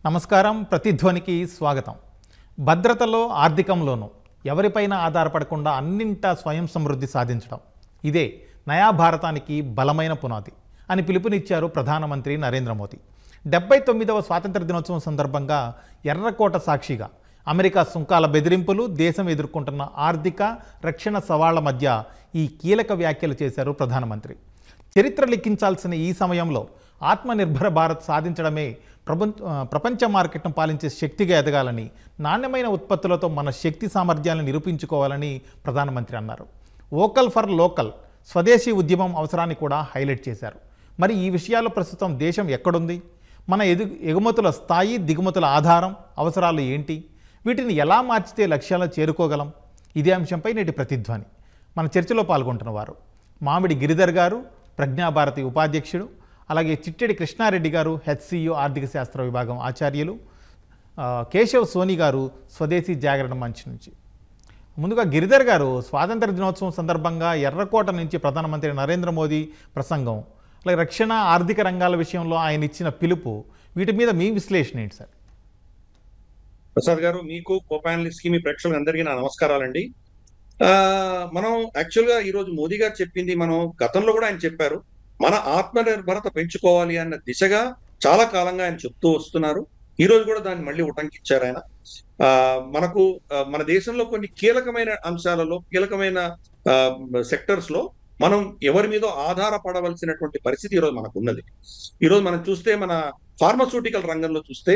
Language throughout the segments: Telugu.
నమస్కారం. ప్రతిధ్వనికి స్వాగతం. భద్రతలో ఆర్థికంలోనూ ఎవరిపైన ఆధారపడకుండా అన్నింటా స్వయం సమృద్ధి సాధించడం ఇదే నయా భారతానికి బలమైన పునాది అని పిలుపునిచ్చారు ప్రధానమంత్రి నరేంద్ర మోదీ. 79వ స్వాతంత్ర దినోత్సవం సందర్భంగా ఎర్రకోట సాక్షిగా అమెరికా సుంకాల బెదిరింపులు, దేశం ఎదుర్కొంటున్న ఆర్థిక రక్షణ సవాళ్ల మధ్య ఈ కీలక వ్యాఖ్యలు చేశారు ప్రధానమంత్రి. చరిత్ర లిఖించాల్సిన ఈ సమయంలో ఆత్మనిర్భర భారత్ సాధించడమే ప్రపంచ మార్కెట్ను పాలించే శక్తిగా ఎదగాలని, నాణ్యమైన ఉత్పత్తులతో మన శక్తి సామర్థ్యాలను నిరూపించుకోవాలని ప్రధానమంత్రి అన్నారు. వోకల్ ఫర్ లోకల్ స్వదేశీ ఉద్యమం అవసరాన్ని కూడా హైలైట్ చేశారు. మరి ఈ విషయాల్లో ప్రస్తుతం దేశం ఎక్కడుంది? మన ఎగుమతుల స్థాయి, దిగుమతుల ఆధారం, అవసరాలు ఏంటి? వీటిని ఎలా మార్చితే లక్ష్యాలను చేరుకోగలం? ఇదే అంశంపై నేటి ప్రతిధ్వని. మన చర్చలో పాల్గొంటున్న వారు మామిడి గిరిధర్ గారు, ప్రజ్ఞాభారతి ఉపాధ్యక్షుడు, అలాగే చిట్టెడి కృష్ణారెడ్డి గారు, హెచ్సియు ఆర్థిక శాస్త్ర విభాగం ఆచార్యులు, కేశవ్ సోని గారు, స్వదేశీ జాగరణ మంచ్ నుంచి. ముందుగా గిరిధర్ గారు, స్వాతంత్ర దినోత్సవం సందర్భంగా ఎర్రకోట నుంచి ప్రధానమంత్రి నరేంద్ర మోదీ ప్రసంగం, అలాగే రక్షణ ఆర్థిక రంగాల విషయంలో ఆయన ఇచ్చిన పిలుపు, వీటి మీద మీ విశ్లేషణ ఏంటి సార్? ప్రసాద్ గారు, మీకు కో ప్యానలిస్ట్ కి, మీ ప్రేక్షకులకు అందరికీ నా నమస్కారాలండి. మనం యాక్చువల్గా ఈరోజు మోదీ గారు చెప్పింది, మనం గతంలో కూడా ఆయన చెప్పారు, మన ఆత్మనిర్భరత పెంచుకోవాలి అన్న దిశగా చాలా కాలంగా ఆయన చెప్తూ వస్తున్నారు. ఈ రోజు కూడా దాన్ని మళ్ళీ ఉటంకించారు ఆయన. మనకు మన దేశంలో కొన్ని కీలకమైన అంశాలలో, కీలకమైన సెక్టర్స్ లో మనం ఎవరి మీద ఆధారపడవలసినటువంటి పరిస్థితి ఈరోజు మనకు ఉన్నది. ఈరోజు మనం చూస్తే, మన ఫార్మస్యూటికల్ రంగంలో చూస్తే,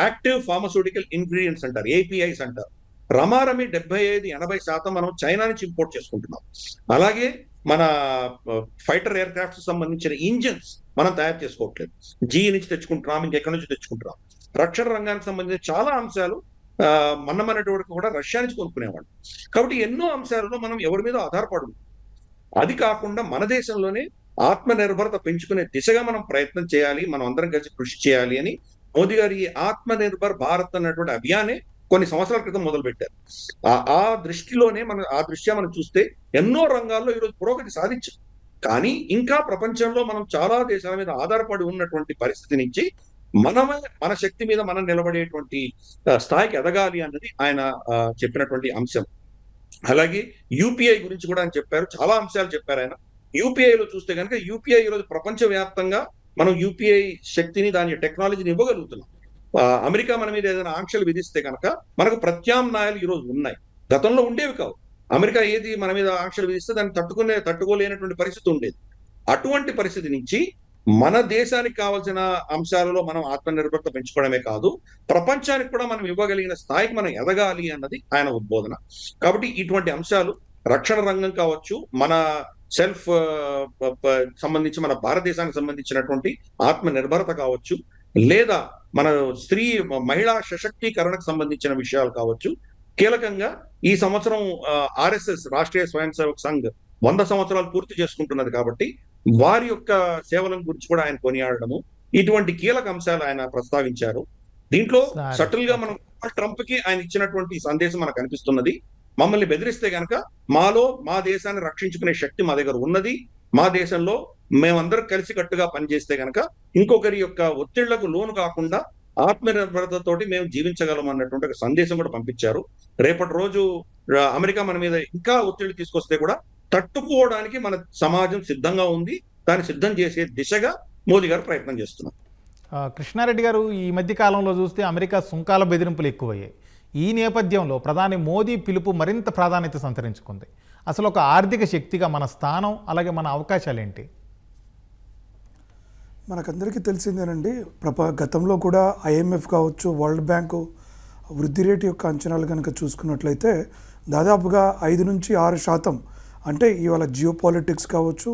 యాక్టివ్ ఫార్మస్యూటికల్ ఇంగ్రీడియంట్స్ అంటారు, ఏపీఐస్ అంటారు. రమారమి 75-80% మనం చైనా నుంచి ఇంపోర్ట్ చేసుకుంటున్నాం. అలాగే మన ఫైటర్ ఎయిర్ క్రాఫ్ట్ సంబంధించిన ఇంజిన్స్ మనం తయారు చేసుకోవట్లేదు, జీఈ నుంచి తెచ్చుకుంటున్నాం, ఇంకెక్కడి నుంచి తెచ్చుకుంటున్నాం. రక్షణ రంగానికి సంబంధించిన చాలా అంశాలు మొన్నటి వరకు కూడా రష్యా నుంచి కొనుక్కునేవాడు. కాబట్టి ఎన్నో అంశాలలో మనం ఎవరి మీద ఆధారపడు. అది కాకుండా మన దేశంలోనే ఆత్మనిర్భరత పెంచుకునే దిశగా మనం ప్రయత్నం చేయాలి, మనం అందరం కలిసి కృషి చేయాలి అని మోదీ గారు ఈ ఆత్మనిర్భర్ భారత్ అన్నటువంటి అభియానే కొన్ని సంవత్సరాల క్రితం మొదలుపెట్టారు. ఆ దృష్టిలోనే ఆ దృష్ట్యా మనం చూస్తే ఎన్నో రంగాల్లో ఈరోజు పురోగతి సాధించాం. కానీ ఇంకా ప్రపంచంలో మనం చాలా దేశాల మీద ఆధారపడి ఉన్నటువంటి పరిస్థితి నుంచి మన శక్తి మీద మనం నిలబడేటువంటి స్థాయికి ఎదగాలి అన్నది ఆయన చెప్పినటువంటి అంశం. అలాగే యూపీఐ గురించి కూడా ఆయన చెప్పారు, చాలా అంశాలు చెప్పారు ఆయన. యూపీఐలో చూస్తే కనుక, యూపీఐ ఈరోజు ప్రపంచవ్యాప్తంగా మనం యూపీఐ శక్తిని, దాని టెక్నాలజీని ఇవ్వగలుగుతున్నాం. అమెరికా మన మీద ఏదైనా ఆంక్షలు విధిస్తే కనుక మనకు ప్రత్యామ్నాయాలు ఈరోజు ఉన్నాయి, గతంలో ఉండేవి కావు. అమెరికా ఏది మన మీద ఆంక్షలు విధిస్తే దాన్ని తట్టుకోలేనటువంటి పరిస్థితి ఉండేది. అటువంటి పరిస్థితి నుంచి మన దేశానికి కావాల్సిన అంశాలలో మనం ఆత్మనిర్భరత పెంచుకోవడమే కాదు, ప్రపంచానికి కూడా మనం ఇవ్వగలిగిన స్థాయికి మనం ఎదగాలి అన్నది ఆయన ఉద్బోధన. కాబట్టి ఇటువంటి అంశాలు, రక్షణ రంగం కావచ్చు, మన సెల్ఫ్ సంబంధించి మన భారతదేశానికి సంబంధించినటువంటి ఆత్మనిర్భరత కావచ్చు, లేదా మన మహిళా సశక్తీకరణకు సంబంధించిన విషయాలు కావచ్చు. కీలకంగా ఈ సంవత్సరం ఆర్ఎస్ఎస్, రాష్ట్రీయ స్వయం సేవక్ సంఘ్ 100 సంవత్సరాలు పూర్తి చేసుకుంటున్నది కాబట్టి వారి యొక్క సేవల గురించి కూడా ఆయన కొనియాడము, ఇటువంటి కీలక అంశాలు ఆయన ప్రస్తావించారు. దీంట్లో సటిల్ గా మనం ట్రంప్ కి ఆయన ఇచ్చినటువంటి సందేశం మనకు కనిపిస్తున్నది. మమ్మల్ని బెదిరిస్తే గనక మా దేశాన్ని రక్షించుకునే శక్తి మా దగ్గర ఉన్నది, మా దేశంలో మేమందరం కలిసికట్టుగా పనిచేస్తే గనక ఇంకొకరి యొక్క ఒత్తిళ్లకు లోను కాకుండా ఆత్మనిర్భరతతోటి మేము జీవించగలం అన్నటువంటి ఒక సందేశం కూడా పంపించారు. రేపటి రోజు అమెరికా మన మీద ఇంకా ఒత్తిళ్లు తీసుకొస్తే కూడా తట్టుకోవడానికి మన సమాజం సిద్ధంగా ఉంది, దాన్ని సిద్ధం చేసే దిశగా మోదీ గారు ప్రయత్నం చేస్తున్నారు. కృష్ణారెడ్డి గారు, ఈ మధ్య కాలంలో చూస్తే అమెరికా సుంకాల బెదిరింపులు ఎక్కువయ్యాయి. ఈ నేపథ్యంలో ప్రధాని మోదీ పిలుపు మరింత ప్రాధాన్యత సంతరించుకుంది. అసలు ఒక ఆర్థిక శక్తిగా మన స్థానం, అలాగే మన అవకాశాలు ఏంటి? మనకందరికీ తెలిసిందేనండి, గతంలో కూడా ఐఎంఎఫ్ కావచ్చు, వరల్డ్ బ్యాంకు వృద్ధి రేటు యొక్క అంచనాలు కనుక చూసుకున్నట్లయితే దాదాపుగా 5-6%, అంటే ఇవాళ జియో పాలిటిక్స్ కావచ్చు,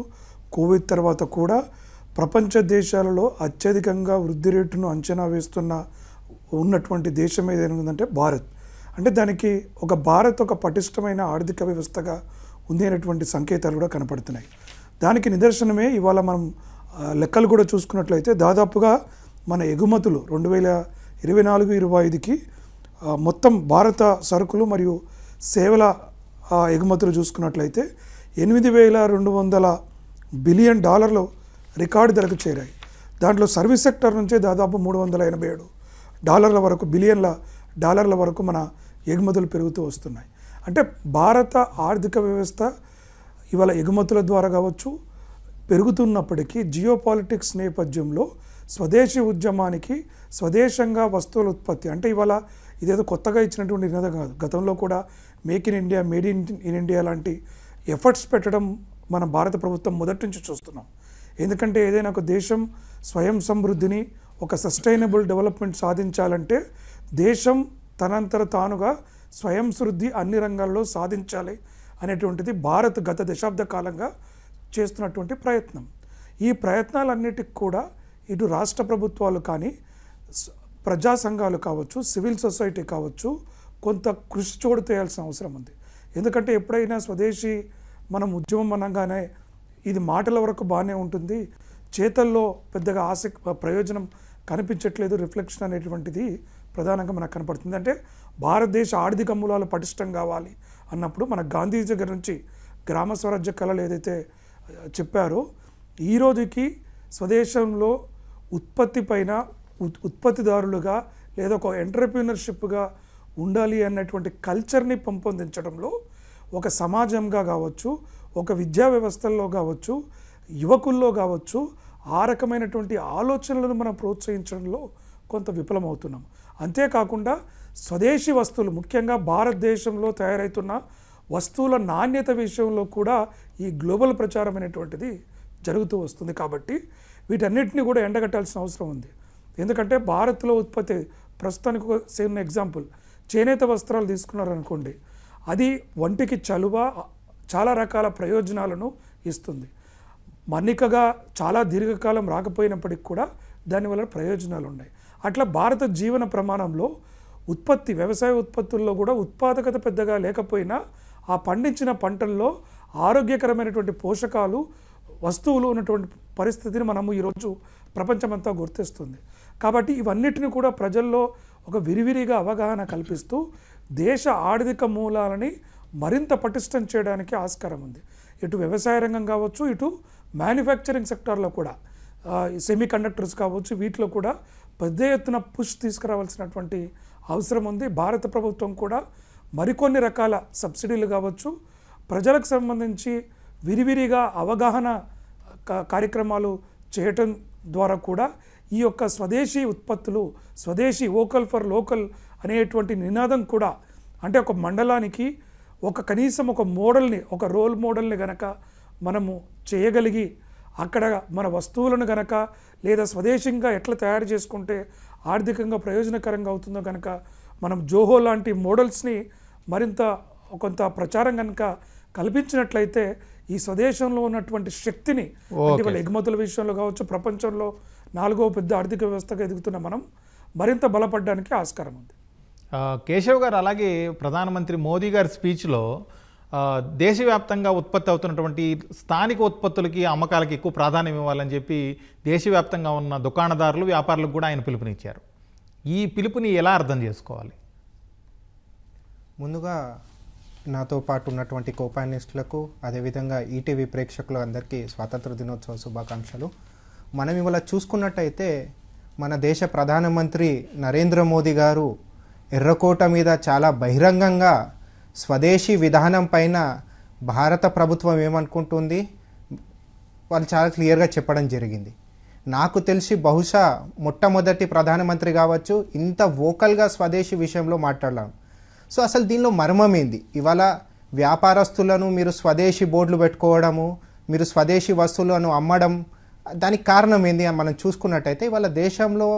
కోవిడ్ తర్వాత కూడా ప్రపంచ దేశాలలో అత్యధికంగా వృద్ధి రేటును అంచనా వేస్తున్న ఉన్నటువంటి దేశం ఏదైనా ఉందంటే భారత్. అంటే దానికి భారత్ ఒక పటిష్టమైన ఆర్థిక వ్యవస్థగా ఉంది అనేటువంటి సంకేతాలు కూడా కనపడుతున్నాయి. దానికి నిదర్శనమే ఇవాళ మనం లెక్కలు కూడా చూసుకున్నట్లయితే దాదాపుగా మన ఎగుమతులు 2024-25కి మొత్తం భారత సరుకులు మరియు సేవల ఎగుమతులు చూసుకున్నట్లయితే $8,200 బిలియన్ రికార్డు ధరకు చేరాయి. దాంట్లో సర్వీస్ సెక్టర్ నుంచే దాదాపు $387 వరకు బిలియన్ల డాలర్ల వరకు మన ఎగుమతులు పెరుగుతూ వస్తున్నాయి. అంటే భారత ఆర్థిక వ్యవస్థ ఇవాళ ఎగుమతుల ద్వారా కావచ్చు పెరుగుతున్నప్పటికీ జియోపాలిటిక్స్ నేపథ్యంలో స్వదేశీ ఉద్యమానికి స్వదేశంగా వస్తువుల ఉత్పత్తి అంటే ఇవాళ ఇదేదో కొత్తగా ఇచ్చినటువంటి నినాదం కాదు. గతంలో కూడా make in India, made in India లాంటి ఎఫర్ట్స్ పెట్టడం మన భారత ప్రభుత్వం మొదటి నుంచి చూస్తున్నాం. ఎందుకంటే ఏదైనా ఒక దేశం స్వయం సమృద్ధిని, ఒక సస్టైనబుల్ డెవలప్మెంట్ సాధించాలంటే దేశం తనంతర తానుగా స్వయం సమృద్ధి అన్ని రంగాల్లో సాధించాలి అనేటువంటిది భారత్ గత దశాబ్ద కాలంగా చేస్తున్నటువంటి ప్రయత్నం. ఈ ప్రయత్నాలన్నిటికి కూడా ఇటు రాష్ట్ర ప్రభుత్వాలు కానీ, ప్రజా సంఘాలు కావచ్చు, సివిల్ సొసైటీ కావచ్చు, కొంత కృషి చోటు చేయాల్సిన అవసరం ఉంది. ఎందుకంటే ఎప్పుడైనా స్వదేశీ మనం ఉద్యమం అనగానే ఇది మాటల వరకు బాగానే ఉంటుంది, చేతల్లో పెద్దగా ప్రయోజనం కనిపించట్లేదు, రిఫ్లెక్షన్ అనేటువంటిది ప్రధానంగా మనకు కనపడుతుంది. అంటే భారతదేశ ఆర్థిక మూలాలు పటిష్టం కావాలి అన్నప్పుడు మన గాంధీజీ దగ్గర నుంచి గ్రామ స్వరాజ్య కళలు ఏదైతే చెప్పారో ఈ రోజుకి స్వదేశంలో ఉత్పత్తి పైన ఉత్పత్తిదారులుగా లేదా ఒక ఎంటర్‌ప్రెన్యూర్‌షిప్‌గా ఉండాలి అన్నటువంటి కల్చర్ని పెంపొందించడంలో ఒక సమాజంగా కావచ్చు, ఒక విద్యా వ్యవస్థల్లో కావచ్చు, యువకుల్లో కావచ్చు ఆ రకమైనటువంటి ఆలోచనలను మనం ప్రోత్సహించడంలో కొంత విఫలమవుతున్నాం. అంతేకాకుండా స్వదేశీ వస్తువులు ముఖ్యంగా భారతదేశంలో తయారవుతున్న వస్తువుల నాణ్యత విషయంలో కూడా ఈ గ్లోబల్ ప్రచారం అనేటువంటిది జరుగుతూ వస్తుంది. కాబట్టి వీటన్నిటిని కూడా ఎండగట్టాల్సిన అవసరం ఉంది. ఎందుకంటే భారత్లో ఉత్పత్తి ప్రస్తుతానికి ఒక సేమ్ ఎగ్జాంపుల్ చేనేత వస్త్రాలు తీసుకున్నారనుకోండి, అది ఒంటికి చలువ, చాలా రకాల ప్రయోజనాలను ఇస్తుంది. మన్నికగా చాలా దీర్ఘకాలం రాకపోయినప్పటికి కూడా దానివల్ల ప్రయోజనాలు ఉన్నాయి. అట్లా భారత జీవన ప్రమాణంలో ఉత్పత్తి, వ్యవసాయ ఉత్పత్తుల్లో కూడా ఉత్పాదకత పెద్దగా లేకపోయినా ఆ పండించిన పంటల్లో ఆరోగ్యకరమైనటువంటి పోషకాలు, వస్తువులు ఉన్నటువంటి పరిస్థితిని మనము ఈరోజు ప్రపంచమంతా గుర్తిస్తుంది. కాబట్టి ఇవన్నిటిని కూడా ప్రజల్లో ఒక విరివిరిగా అవగాహన కల్పిస్తూ దేశ ఆర్థిక మూలాలని మరింత పటిష్టం చేయడానికి ఆస్కారం ఉంది. ఇటు వ్యవసాయ రంగం కావచ్చు, ఇటు మ్యానుఫ్యాక్చరింగ్ సెక్టార్లో కూడా సెమీ కండక్టర్స్ కావచ్చు, వీటిలో కూడా పెద్ద ఎత్తున పుష్ తీసుకురావాల్సినటువంటి అవసరం ఉంది. భారత ప్రభుత్వం కూడా మరికొన్ని రకాల సబ్సిడీలు కావచ్చు, ప్రజలకు సంబంధించి విరివిరిగా అవగాహన కార్యక్రమాలు చేయటం ద్వారా కూడా ఈ యొక్క స్వదేశీ ఉత్పత్తులు, స్వదేశీ వోకల్ ఫర్ లోకల్ అనేటువంటి నినాదం కూడా, అంటే ఒక మండలానికి కనీసం ఒక మోడల్ని, ఒక రోల్ మోడల్ని గనక మనము చేయగలిగి అక్కడ మన వస్తువులను గనక లేదా స్వదేశంగా ఎట్లా తయారు చేసుకుంటే ఆర్థికంగా ప్రయోజనకరంగా అవుతుందో కనుక మనం జోహో లాంటి మోడల్స్ని మరింత కొంత ప్రచారం కనుక కల్పించినట్లయితే ఈ స్వదేశంలో ఉన్నటువంటి శక్తిని, అంటే వాళ్ళ ఎగుమతుల విషయంలో కావచ్చు, ప్రపంచంలో 4వ పెద్ద ఆర్థిక వ్యవస్థగా ఎదుగుతున్న మనం మరింత బలపడడానికి ఆస్కారం ఉంది. కేశవ్ గారు, అలాగే ప్రధానమంత్రి మోదీ గారి స్పీచ్లో దేశవ్యాప్తంగా ఉత్పత్తి అవుతున్నటువంటి స్థానిక ఉత్పత్తులకి, అమ్మకాలకి ఎక్కువ ప్రాధాన్యం ఇవ్వాలని చెప్పి దేశవ్యాప్తంగా ఉన్న దుకాణదారులు, వ్యాపారులకు కూడా ఆయన పిలుపునిచ్చారు. ఈ పిలుపుని ఎలా అర్థం చేసుకోవాలి? ముందుగా నాతో పాటు ఉన్నటువంటి కోపానిస్టులకు, అదేవిధంగా ఈటీవీ ప్రేక్షకులు అందరికీ స్వాతంత్ర దినోత్సవ శుభాకాంక్షలు. మనం ఇవాళ చూసుకున్నట్టయితే మన దేశ ప్రధానమంత్రి నరేంద్ర మోదీ గారు ఎర్రకోట మీద చాలా బహిరంగంగా స్వదేశీ విధానం పైన భారత ప్రభుత్వం ఏమనుకుంటుంది వాళ్ళు చాలా క్లియర్గా చెప్పడం జరిగింది. నాకు తెలిసి బహుశా మొట్టమొదటి ప్రధానమంత్రి కావచ్చు ఇంత వోకల్గా స్వదేశీ విషయంలో మాట్లాడలేము. సో అసలు దీనిలో మర్మం ఏంది? ఇవాళ వ్యాపారస్తులను మీరు స్వదేశీ బోర్డులు పెట్టుకోవడము, మీరు స్వదేశీ వస్తువులను అమ్మడం, దానికి కారణం ఏంది అని మనం చూసుకున్నట్టయితే ఇవాళ దేశంలో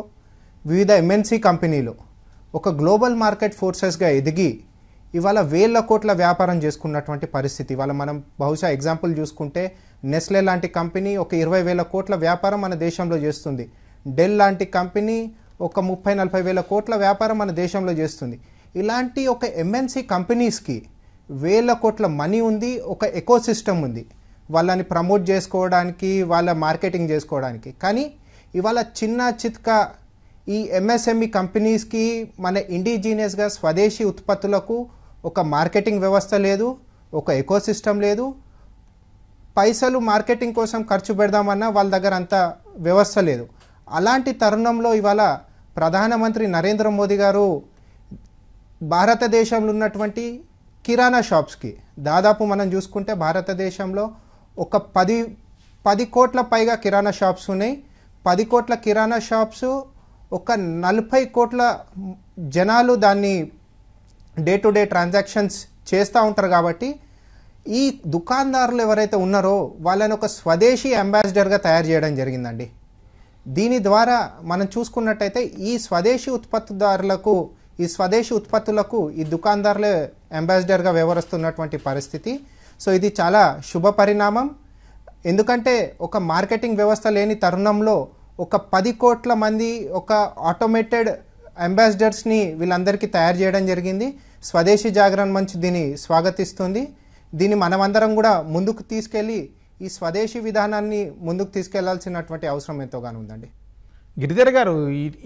వివిధ ఎంఎన్సీ కంపెనీలు ఒక గ్లోబల్ మార్కెట్ ఫోర్సెస్గా ఎదిగి ఇవాళ వేల కోట్ల వ్యాపారం చేసుకున్నటువంటి పరిస్థితి. ఇవాళ మనం బహుశా ఎగ్జాంపుల్ చూసుకుంటే నెస్లే లాంటి కంపెనీ ఒక 20,000 కోట్ల వ్యాపారం మన దేశంలో చేస్తుంది. డెల్ లాంటి కంపెనీ ఒక 30-40 వేల కోట్ల వ్యాపారం మన దేశంలో చేస్తుంది. ఇలాంటి ఒక ఎంఎన్సీ కంపెనీస్కి వేల కోట్ల మనీ ఉంది, ఒక ఎకో సిస్టమ్ ఉంది వాళ్ళని ప్రమోట్ చేసుకోవడానికి, వాళ్ళ మార్కెటింగ్ చేసుకోవడానికి. కానీ ఇవాళ చిన్న చిత్కా ఈ ఎంఎస్ఎంఈ కంపెనీస్కి మన ఇండిజీనియస్గా స్వదేశీ ఉత్పత్తులకు ఒక మార్కెటింగ్ వ్యవస్థ లేదు, ఒక ఎకో సిస్టమ్ లేదు. పైసలు మార్కెటింగ్ కోసం ఖర్చు పెడదామన్నా వాళ్ళ దగ్గర అంత వ్యవస్థ లేదు. అలాంటి తరుణంలో ఇవాళ ప్రధానమంత్రి నరేంద్ర మోదీ గారు భారతదేశంలో ఉన్నటువంటి కిరాణా షాప్స్కి, దాదాపు మనం చూసుకుంటే భారతదేశంలో ఒక 10 కోట్ల పైగా కిరాణా షాప్స్ ఉన్నాయి. 10 కోట్ల కిరాణా షాప్స్, ఒక 40 కోట్ల జనాలు దాన్ని డే టు డే ట్రాన్సాక్షన్స్ చేస్తూ ఉంటారు. కాబట్టి ఈ దుకాణదారులు ఎవరైతే ఉన్నారో వాళ్ళని ఒక స్వదేశీ అంబాసిడర్గా తయారు చేయడం జరిగిందండి. దీని ద్వారా మనం చూసుకున్నట్టయితే ఈ స్వదేశీ ఉత్పత్తిదారులకు, ఈ స్వదేశీ ఉత్పత్తులకు ఈ దుకాణదారులే అంబాసిడర్గా వ్యవహరిస్తున్నటువంటి పరిస్థితి. సో ఇది చాలా శుభ పరిణామం. ఎందుకంటే ఒక మార్కెటింగ్ వ్యవస్థ లేని తరుణంలో ఒక 10 కోట్ల మంది ఒక ఆటోమేటెడ్ అంబాసిడర్స్ని వీళ్ళందరికీ తయారు చేయడం జరిగింది. స్వదేశీ జాగరణ మంచ్ దీన్ని స్వాగతిస్తుంది. దీన్ని మనమందరం కూడా ముందుకు తీసుకెళ్ళి ఈ స్వదేశీ విధానాన్ని ముందుకు తీసుకెళ్లాల్సినటువంటి అవసరం ఎంతోగానో ఉందండి. గిరిధర్ గారు,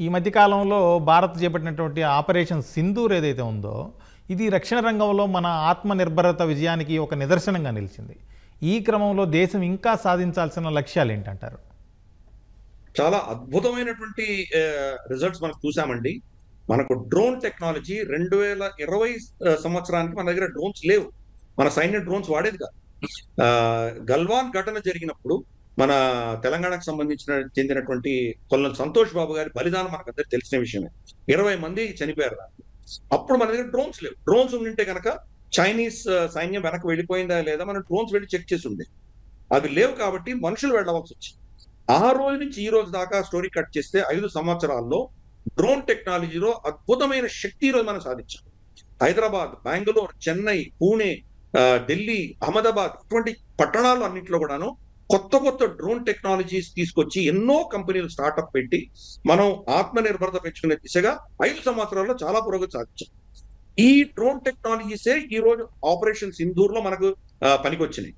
ఈ మధ్య కాలంలో భారత్ చేపట్టినటువంటి ఆపరేషన్ సింధూర్ ఏదైతే ఉందో ఇది రక్షణ రంగంలో మన ఆత్మనిర్భరత విజయానికి ఒక నిదర్శనంగా నిలిచింది. ఈ క్రమంలో దేశం ఇంకా సాధించాల్సిన లక్ష్యాలు ఏంటంటారు? చాలా అద్భుతమైనటువంటి రిజల్ట్స్ మనకు చూసామండి. మనకు డ్రోన్ టెక్నాలజీ 2020 సంవత్సరానికి మన దగ్గర డ్రోన్స్ లేవు. మన సైన్యం డ్రోన్స్ వాడేది కాదు. గల్వాన్ ఘటన జరిగినప్పుడు మన తెలంగాణకు చెందినటువంటి కొల్లం సంతోష్ బాబు గారి బలిదానం మనకందరికి తెలిసిన విషయమే. 20 మంది చనిపోయారు. అప్పుడు మన దగ్గర డ్రోన్స్ లేవు. డ్రోన్స్ ఉండింటే కనుక చైనీస్ సైన్యం వెనక్కి వెళ్ళిపోయిందా లేదా మనం డ్రోన్స్ వెళ్ళి చెక్ చేసి ఉండే. అవి లేవు కాబట్టి మనుషులు వెళ్ళవలసి వచ్చింది. ఆ రోజు నుంచి ఈ రోజు దాకా స్టోరీ కట్ చేస్తే 5 సంవత్సరాల్లో డ్రోన్ టెక్నాలజీలో అద్భుతమైన శక్తి ఈరోజు మనం సాధించాం. హైదరాబాద్, బెంగళూరు, చెన్నై, పూణే, ఢిల్లీ, అహ్మదాబాద్ ఇటువంటి పట్టణాలు అన్నింటిలో కూడాను కొత్త డ్రోన్ టెక్నాలజీస్ తీసుకొచ్చి ఎన్నో కంపెనీలు స్టార్ట్అప్ పెట్టి మనం ఆత్మనిర్భరత పెంచుకునే దిశగా 5 సంవత్సరాల్లో చాలా పురోగతి సాధించాం. ఈ డ్రోన్ టెక్నాలజీసే ఈ రోజు ఆపరేషన్ సింధూర్ లో మనకు పనికొచ్చినాయి.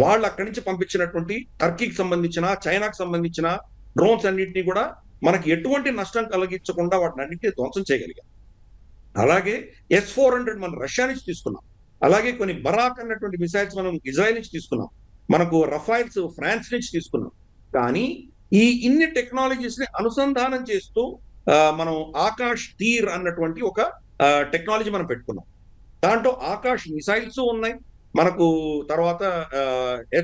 వాళ్ళు అక్కడి నుంచి పంపించినటువంటి టర్కీకి సంబంధించిన, చైనాకు సంబంధించిన డ్రోన్స్ అన్నింటినీ కూడా మనకి ఎటువంటి నష్టం కలిగించకుండా వాటిని అన్నింటినీ ధ్వంసం చేయగలిగాం. అలాగే S-400 మనం రష్యా నుంచి తీసుకున్నాం. అలాగే కొన్ని బరాక్ అన్నటువంటి మిసైల్స్ మనం ఇజ్రాయెల్ నుంచి తీసుకున్నాం. మనకు రఫైల్స్ ఫ్రాన్స్ నుంచి తీసుకున్నాం. కానీ ఇన్ని టెక్నాలజీస్ ని అనుసంధానం చేస్తూ మనం ఆకాష్ తీర్ అన్నటువంటి ఒక టెక్నాలజీ మనం పెట్టుకున్నాం. దాంట్లో ఆకాష్ మిసైల్స్ ఉన్నాయి, మనకు తర్వాత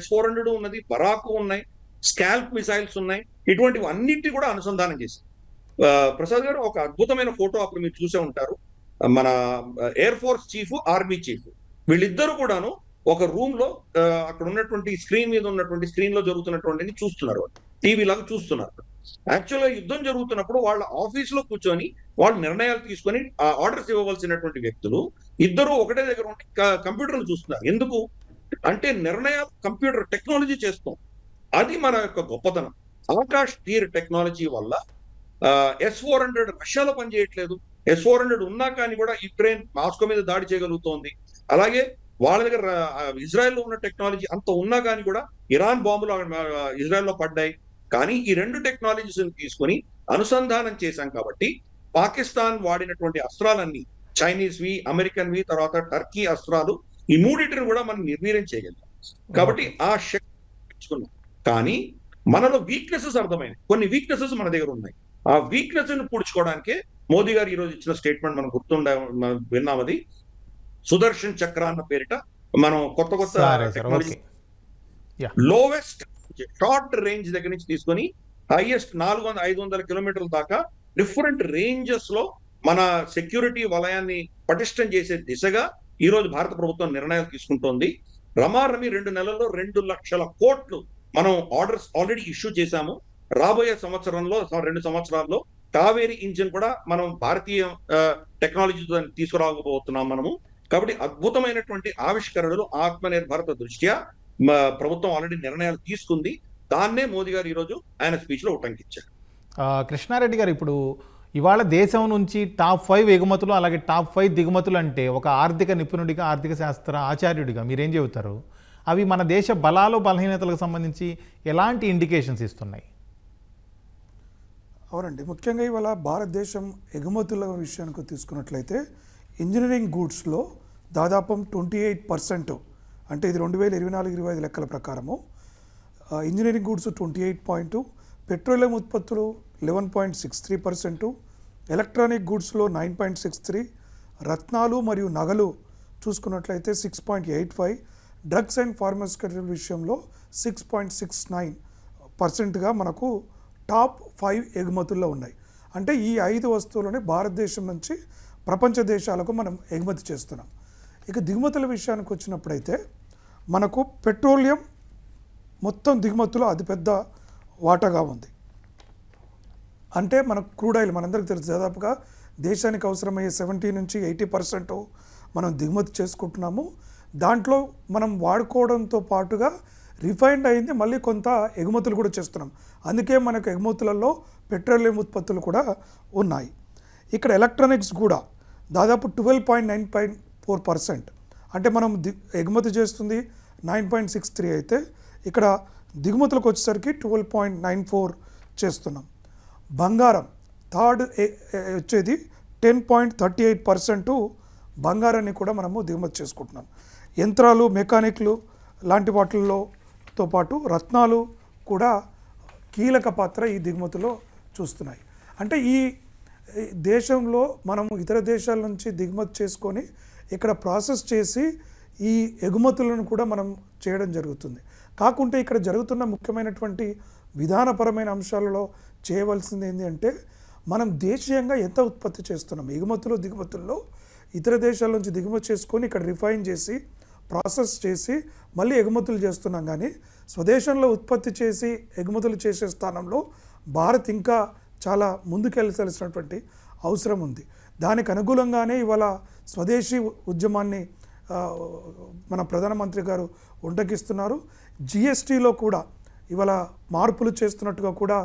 S-400 ఉన్నది, బరాకు ఉన్నాయి, స్కాల్ప్ మిసైల్స్ ఉన్నాయి. ఇటువంటివి అన్నింటినీ కూడా అనుసంధానం చేశాం. ప్రసాద్ గారు, ఒక అద్భుతమైన ఫోటో అప్పుడు మీరు చూసే ఉంటారు. మన air force chief, army chief వీళ్ళిద్దరూ కూడాను ఒక రూమ్ లో అక్కడ ఉన్నటువంటి స్క్రీన్ మీద ఉన్నటువంటి స్క్రీన్ లో జరుగుతున్నటువంటి చూస్తున్నారు, టీవీ లాగా చూస్తున్నారు. యాక్చువల్ గా యుద్ధం జరుగుతున్నప్పుడు వాళ్ళ ఆఫీస్ లో కూర్చొని వాళ్ళు నిర్ణయాలు తీసుకొని ఆర్డర్స్ ఇవ్వవలసినటువంటి వ్యక్తులు ఇద్దరు ఒకటే దగ్గర ఉండి కంప్యూటర్లు చూస్తున్నారు. ఎందుకు అంటే నిర్ణయాలు కంప్యూటర్ టెక్నాలజీ చేస్తాం. అది మన యొక్క గొప్పతనం. ఆకాష్ తీర్ టెక్నాలజీ వల్ల S-400 రష్యాలో పనిచేయట్లేదు. S-400 ఉన్నా కానీ కూడా యుక్రెయిన్ మాస్కో మీద దాడి చేయగలుగుతోంది. అలాగే వాళ్ళ దగ్గర ఇజ్రాయెల్లో ఉన్న టెక్నాలజీ అంత ఉన్నా కానీ కూడా ఇరాన్ బాంబులు ఇజ్రాయెల్లో పడ్డాయి. కానీ ఈ 2 టెక్నాలజీస్ తీసుకొని అనుసంధానం చేశాం కాబట్టి పాకిస్తాన్ వాడినటువంటి అస్త్రాలన్నీ చైనీస్వి, అమెరికన్వి, తర్వాత టర్కీ అస్త్రాలు, ఈ మూడింటిని కూడా మనం నిర్వీర్యం చేయగలిగాం. కాబట్టి ఆ శక్తి పెంచుకున్నాం. కానీ మనలో వీక్నెసెస్ అర్థమైనాయి. కొన్ని వీక్నెసెస్ మన దగ్గర ఉన్నాయి. ఆ వీక్నెస్ ని పూడ్చుకోవడానికే మోదీ గారు ఈ రోజు ఇచ్చిన స్టేట్మెంట్ మనం విన్నామది. సుదర్శన్ చక్ర అన్న పేరిట మనం కొత్త టెక్నాలజీ లోవెస్ట్ షార్ట్ రేంజ్ దగ్గర నుంచి తీసుకొని హైయెస్ట్ 400-500 కిలోమీటర్ల దాకా డిఫరెంట్ రేంజెస్ లో మన సెక్యూరిటీ వలయాన్ని పటిష్టం చేసే దిశగా ఈ రోజు భారత ప్రభుత్వం నిర్ణయాలు తీసుకుంటోంది. రమారమి 2 నెలల్లో 2 లక్షల కోట్లు మనం ఆర్డర్స్ ఆల్రెడీ ఇష్యూ చేశాము. రాబోయే సంవత్సరంలో 2 సంవత్సరాల్లో కావేరీ ఇంజిన్ కూడా మనం భారతీయ టెక్నాలజీతో తీసుకురాకపోతున్నాం మనము. కాబట్టి అద్భుతమైనటువంటి ఆవిష్కరణలు ఆత్మనిర్భరత దృష్ట్యా ప్రభుత్వం ఆల్రెడీ నిర్ణయాలు తీసుకుంది. దాన్నే మోదీ గారు ఈరోజు ఆయన స్పీచ్ లో ఉటంకించారు. కృష్ణారెడ్డి గారు, ఇప్పుడు ఇవాళ దేశం నుంచి టాప్ 5 ఎగుమతులు, అలాగే టాప్ 5 దిగుమతులు అంటే ఒక ఆర్థిక నిపుణుడిగా, ఆర్థిక శాస్త్ర ఆచార్యుడిగా మీరేం చెబుతారు? అవి మన దేశ బలాలు, బలహీనతలకు సంబంధించి ఎలాంటి ఇండికేషన్స్ ఇస్తున్నాయి? అవునండి, ముఖ్యంగా ఇవాళ భారతదేశం ఎగుమతుల విషయానికి తీసుకున్నట్లయితే ఇంజనీరింగ్ గూడ్స్లో దాదాపు 28%, అంటే ఇది 2024-25 లెక్కల ప్రకారము ఇంజనీరింగ్ గూడ్స్ 28%, పెట్రోలియం ఉత్పత్తులు 11.63%, ఎలక్ట్రానిక్ గూడ్స్లో 9.63, రత్నాలు మరియు నగలు చూసుకున్నట్లయితే 6.85, డ్రగ్స్ అండ్ ఫార్మాస్యూటికల్ విషయంలో 6.69%గా మనకు టాప్ 5 ఎగుమతుల్లో ఉన్నాయి. అంటే ఈ 5 వస్తువులని భారతదేశం నుంచి ప్రపంచ దేశాలకు మనం ఎగుమతి చేస్తున్నాం. ఇక దిగుమతుల విషయానికి వచ్చినప్పుడైతే మనకు పెట్రోలియం మొత్తం దిగుమతులు అతిపెద్ద వాటాగా ఉంది. అంటే మనకు క్రూడ్ ఆయిల్ మనందరికీ తెలుసు, దాదాపుగా దేశానికి అవసరమయ్యే 70 నుంచి 80% మనం దిగుమతి చేసుకుంటున్నాము. దాంట్లో మనం వాడుకోవడంతో పాటుగా రిఫైండ్ అయింది మళ్ళీ కొంత ఎగుమతులు కూడా చేస్తున్నాం. అందుకే మనకు ఎగుమతులలో పెట్రోలియం ఉత్పత్తులు కూడా ఉన్నాయి. ఇక్కడ ఎలక్ట్రానిక్స్ కూడా దాదాపు 12.94%, అంటే మనం ఎగుమతి చేస్తుంది 9.63 అయితే ఇక్కడ దిగుమతులకు వచ్చేసరికి 12.94 చేస్తున్నాం. బంగారం థర్డ్ వచ్చేది 10.38% బంగారాన్ని కూడా మనము దిగుమతి చేసుకుంటున్నాం. యంత్రాలు, మెకానిక్లు లాంటి వాటితో పాటు రత్నాలు కూడా కీలక పాత్ర ఈ దిగుమతిలో చూస్తున్నాయి. అంటే ఈ దేశంలో మనము ఇతర దేశాల నుంచి దిగుమతి చేసుకొని ఇక్కడ ప్రాసెస్ చేసి ఈ ఎగుమతులను కూడా మనం చేయడం జరుగుతుంది. కాకుంటే ఇక్కడ జరుగుతున్న ముఖ్యమైనటువంటి విధానపరమైన అంశాలలో చేయవలసింది ఏంటి అంటే మనం దేశీయంగా ఎంత ఉత్పత్తి చేస్తున్నాం. ఎగుమతులు దిగుమతుల్లో ఇతర దేశాల నుంచి దిగుమతి చేసుకొని ఇక్కడ రిఫైన్ చేసి ప్రాసెస్ చేసి మళ్ళీ ఎగుమతులు చేస్తున్నాం. కానీ స్వదేశంలో ఉత్పత్తి చేసి ఎగుమతులు చేసే స్థానంలో భారత్ ఇంకా చాలా ముందుకెళ్ళాల్సినటువంటి అవసరం ఉంది. దానికి అనుగుణంగానే ఇవాళ స్వదేశీ ఉద్యమాన్ని మన ప్రధానమంత్రి గారు వంటకిస్తున్నారు. జిఎస్టీలో కూడా ఇవాళ మార్పులు చేస్తున్నట్టుగా కూడా